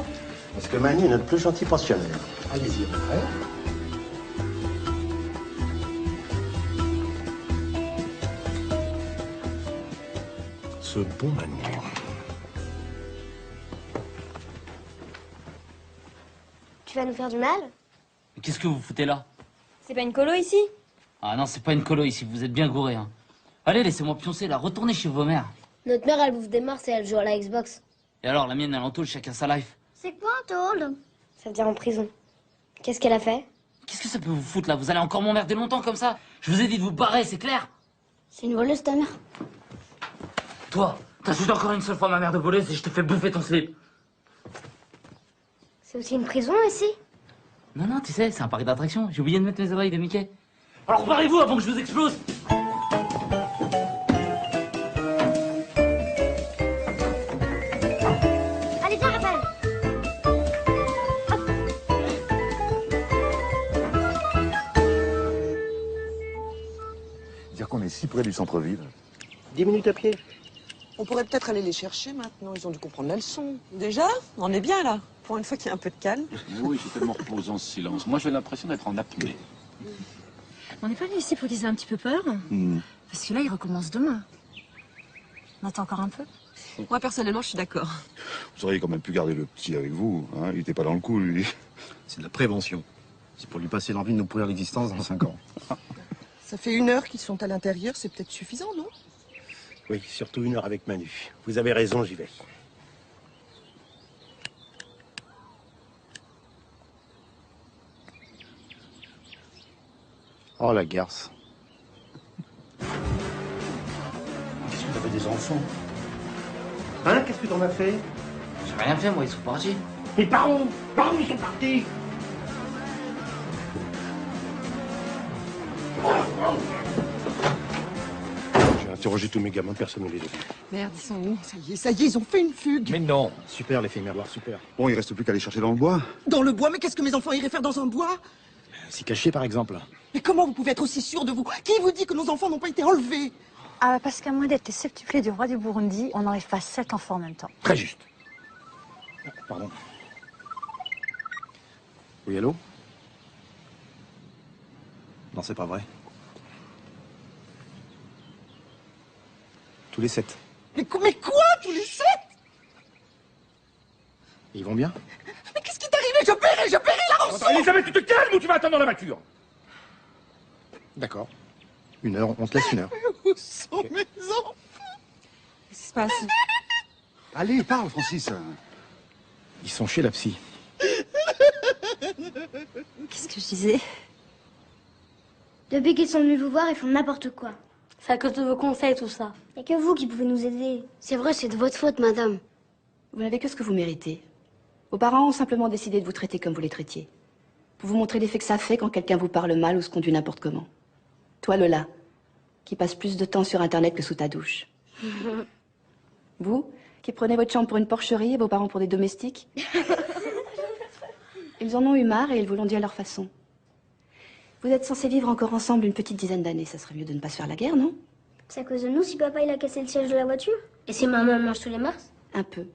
Parce que Manu est notre plus gentil pensionnaire. Allez-y, après. Ce bon Manu. Tu vas nous faire du mal? Mais qu'est-ce que vous foutez là? C'est pas une colo ici? Ah non, c'est pas une colo ici, vous êtes bien gourés. Hein. Allez, laissez-moi pioncer là, retournez chez vos mères. Notre mère, elle bouffe des morses et elle joue à la Xbox. Et alors, la mienne, elle en tôle, chacun sa life. C'est quoi un tôle? Ça veut dire en prison. Qu'est-ce qu'elle a fait? Qu'est-ce que ça peut vous foutre là? Vous allez encore m'emmerder longtemps comme ça? Je vous ai dit de vous barrer, c'est clair? C'est une voleuse, ta mère. Toi, t'insultes encore une seule fois ma mère de voleuse et je te fais bouffer ton slip. C'est aussi une prison ici? Non, non, tu sais, c'est un parc d'attractions. J'ai oublié de mettre mes oreilles de Mickey. Alors barrez-vous avant que je vous explose! Allez, viens, Raphaël! Dire qu'on est si près du centre-ville. 10 minutes à pied. On pourrait peut-être aller les chercher maintenant. Ils ont dû comprendre la leçon. Déjà? On est bien là. Pour une fois qu'il y a un peu de calme. Oui, c'est tellement reposant ce silence. Moi, j'ai l'impression d'être en apnée. On n'est pas venu ici pour qu'ils aient un petit peu peur. Parce que là, ils recommencent demain. On attend encore un peu. Moi, personnellement, je suis d'accord. Vous auriez quand même pu garder le petit avec vous. Hein, il était pas dans le coup, lui. C'est de la prévention. C'est pour lui passer l'envie de nous pourrir l'existence dans 5 ans. Ça fait 1 heure qu'ils sont à l'intérieur, c'est peut-être suffisant, non? Oui, surtout 1 heure avec Manu. Vous avez raison, j'y vais. Oh, la garce. Qu'est-ce que vous avez des enfants? Hein? Qu'est-ce que t'en as fait? J'ai rien fait, moi, ils sont partis. Mais par où? Par où ils sont partis? J'ai un interrogé tous mes gamins, personne ne les a vus. Merde, ils sont où? Ça y est, ils ont fait une fugue. Mais non. Super, les filles miroirs, super. Bon, il reste plus qu'à aller chercher dans le bois. Dans le bois? Mais qu'est-ce que mes enfants iraient faire dans un bois? S'y cacher, par exemple. Mais comment vous pouvez être aussi sûr de vous? Qui vous dit que nos enfants n'ont pas été enlevés? Ah, parce qu'à moins d'être septuplé du roi du Burundi, on n'enlève pas 7 enfants en même temps. Très juste. Pardon. Oui, allô? Non, c'est pas vrai. Tous les 7. Mais quoi, tous les 7? Ils vont bien? Mais qu'est-ce qui t'est arrivé? Je paierai la rançon! Attends, Elisabeth, tu te calmes ou tu vas attendre dans la voiture? D'accord. 1 heure, on te laisse 1 heure. Où sont mes enfants? Qu'est-ce qui se passe? Allez, parle, Francis. Ils sont chez la psy. Qu'est-ce que je disais? Depuis qu'ils sont venus vous voir, ils font n'importe quoi. C'est à cause de vos conseils, tout ça. Il n'y a que vous qui pouvez nous aider. C'est vrai, c'est de votre faute, madame. Vous n'avez que ce que vous méritez. Vos parents ont simplement décidé de vous traiter comme vous les traitiez. Pour vous montrer l'effet que ça fait quand quelqu'un vous parle mal ou se conduit n'importe comment. Toi, Lola, qui passe plus de temps sur Internet que sous ta douche. Vous, qui prenez votre chambre pour une porcherie et vos parents pour des domestiques. Ils en ont eu marre et ils vous l'ont dit à leur façon. Vous êtes censés vivre encore ensemble une petite dizaine d'années. Ça serait mieux de ne pas se faire la guerre, non? C'est à cause de nous si papa il a cassé le siège de la voiture? Et si maman mange tous les mars? Un peu.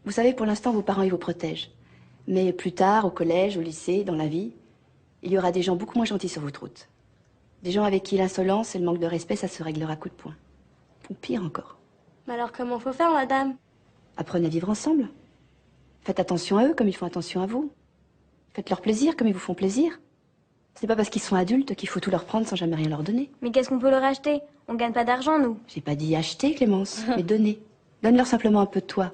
Vous savez, pour l'instant, vos parents, ils vous protègent. Mais plus tard, au collège, au lycée, dans la vie, il y aura des gens beaucoup moins gentils sur votre route. Des gens avec qui l'insolence et le manque de respect, ça se réglera à coups de poing. Ou pire encore. Mais alors comment faut faire, madame? Apprenez à vivre ensemble. Faites attention à eux comme ils font attention à vous. Faites leur plaisir comme ils vous font plaisir. C'est pas parce qu'ils sont adultes qu'il faut tout leur prendre sans jamais rien leur donner. Mais qu'est-ce qu'on peut leur acheter? On gagne pas d'argent, nous. J'ai pas dit acheter, Clémence, mais donner. Donne-leur simplement un peu de toi.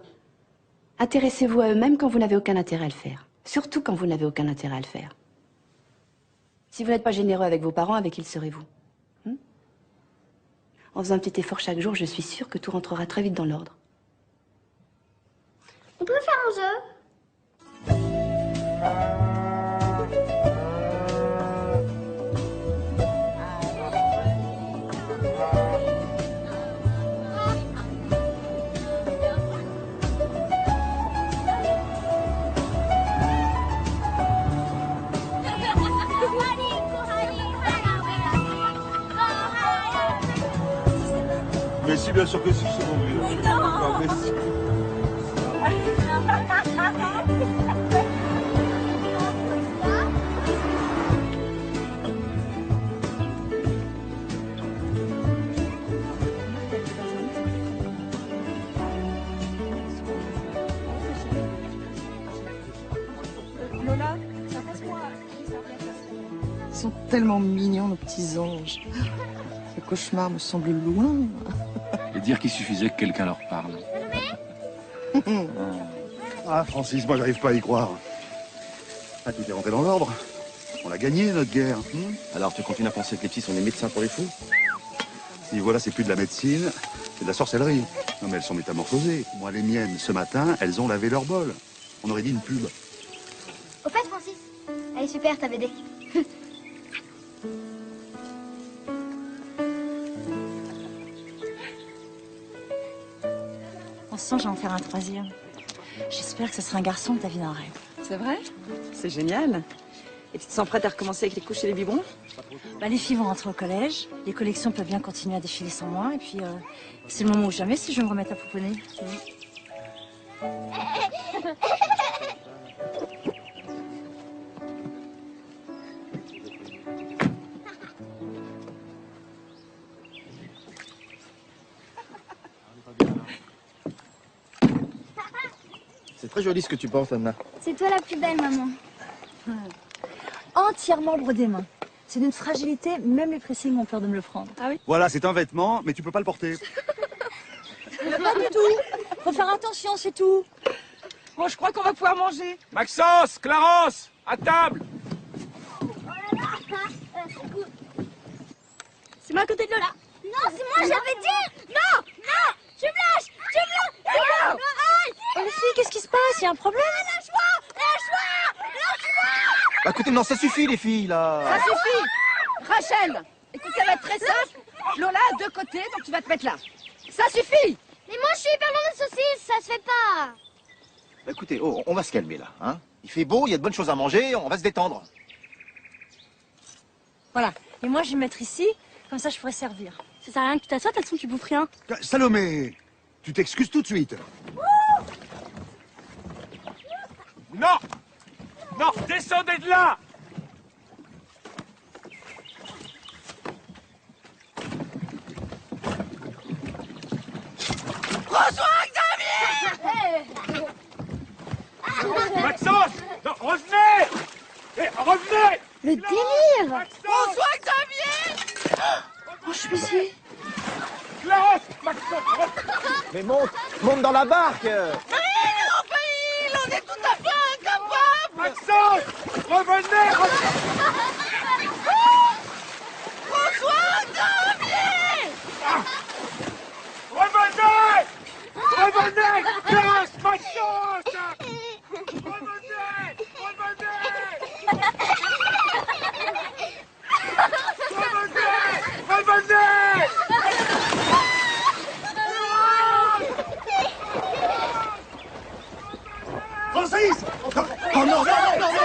Intéressez-vous à eux-mêmes quand vous n'avez aucun intérêt à le faire. Surtout quand vous n'avez aucun intérêt à le faire. Si vous n'êtes pas généreux avec vos parents, avec qui serez-vous? En faisant un petit effort chaque jour, je suis sûre que tout rentrera très vite dans l'ordre. On peut faire un jeu? Mais si, bien sûr que si, c'est bon. Non, mais si. Lola, ça passe-moi. Ils sont tellement mignons, nos petits anges. Le cauchemar me semble loin. Et dire qu'il suffisait que quelqu'un leur parle. Ah, Francis, moi, j'arrive pas à y croire. Ah, tout est rentré dans l'ordre. On a gagné, notre guerre. Alors, tu continues à penser que les petits sont des médecins pour les fous? Et voilà, c'est plus de la médecine, c'est de la sorcellerie. Non, mais elles sont métamorphosées. Moi, les miennes, ce matin, elles ont lavé leur bol. On aurait dit une pub. Au fait, Francis. Allez, super, ta BD. En ce sens, je vais en faire un 3e. J'espère que ce sera un garçon de ta vie d'un rêve. C'est vrai? C'est génial. Et tu te sens prête à recommencer avec les couches et les biberons? Bah, les filles vont rentrer au collège, les collections peuvent bien continuer à défiler sans moi, et puis c'est le moment ou jamais si je veux me remettre à pouponner. C'est très joli ce que tu portes, Anna. C'est toi la plus belle, maman. Entièrement brodé main. C'est d'une fragilité, même les pressings ont peur de me le prendre. Ah oui? Voilà, c'est un vêtement, mais tu peux pas le porter. Pas du tout. Faut faire attention, c'est tout. Bon, je crois qu'on va pouvoir manger. Maxence, Clarence, à table. C'est moi à côté de Lola. Non, c'est moi, j'avais dit. Non, non, tu me lâches, tu me lâches. Oh, les filles, qu'est-ce qui se passe? Il y a un problème? Lâche-moi, Bah, écoutez, non, ça suffit, les filles, là. Ça suffit. Rachel, écoute, ça va être très simple. Lola, de côté, donc tu vas te mettre là. Ça suffit! Mais moi, je suis hyper loin de saucisse, ça se fait pas. Bah, écoutez, oh, on va se calmer là, hein. Il fait beau, il y a de bonnes choses à manger, on va se détendre. Voilà. Et moi, je vais me mettre ici, comme ça je pourrais servir. Ça sert à rien que tu t'assoies, de toute façon tu bouffes rien. Salomé, tu t'excuses tout de suite. Non! Non, descendez de là! François Xavier! Maxence! Non, revenez! Eh, revenez! Le délire! François Xavier! Oh, je suis ici. Clarence! Maxence! Mais monte dans la barque. Mais mon pays, on est tout à fait incapables! Maxence! Revenez! François Xavier! Revenez! Revenez! Clarence! Maxence! Revenez! Revenez! Revenez! Francis! Oh non, non, non, non!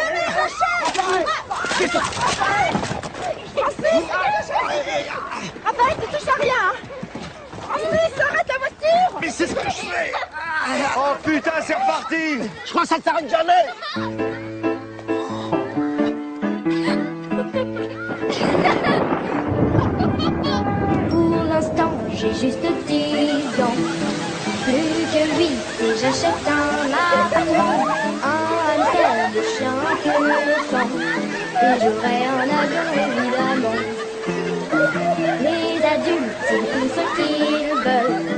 Raphaël, tu touches à rien, hein? Francis, arrête la voiture! Mais c'est ce que je fais! Oh putain, c'est reparti! Je crois que ça ne s'arrête jamais. Pour l'instant, j'ai juste 10 ans. Plus que 8 et j'achète un appartement, un hamster, des chiens que le sang. Et j'aurai un avion évidemment. Les adultes, ils font ce qu'ils veulent.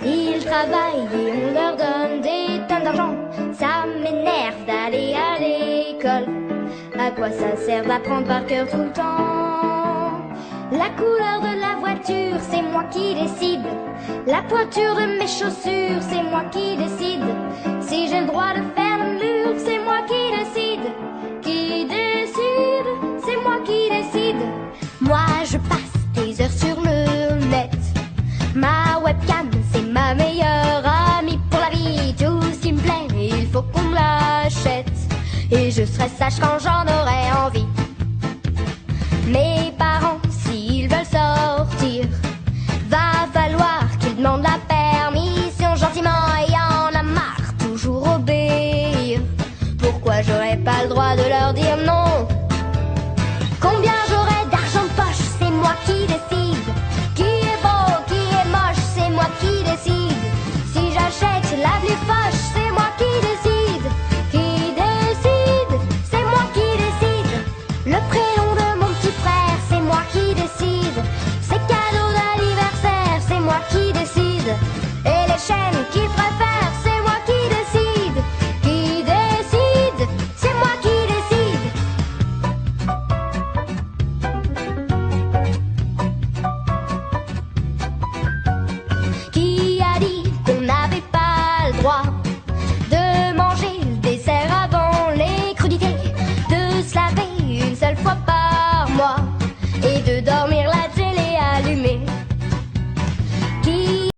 Ils travaillent et on leur donne des tonnes d'argent. Ça m'énerve d'aller à l'école. À quoi ça sert d'apprendre par cœur tout le temps? La couleur de la voiture, c'est moi qui décide. La pointure de mes chaussures, c'est moi qui décide. Si j'ai le droit de faire le mur, c'est moi qui décide. Qui décide? C'est moi qui décide. Moi je passe des heures sur le net. Ma webcam, c'est ma meilleure amie pour la vie. Tout ce qui me plaît, il faut qu'on me l'achète. Et je serai sage quand j'en aurai envie.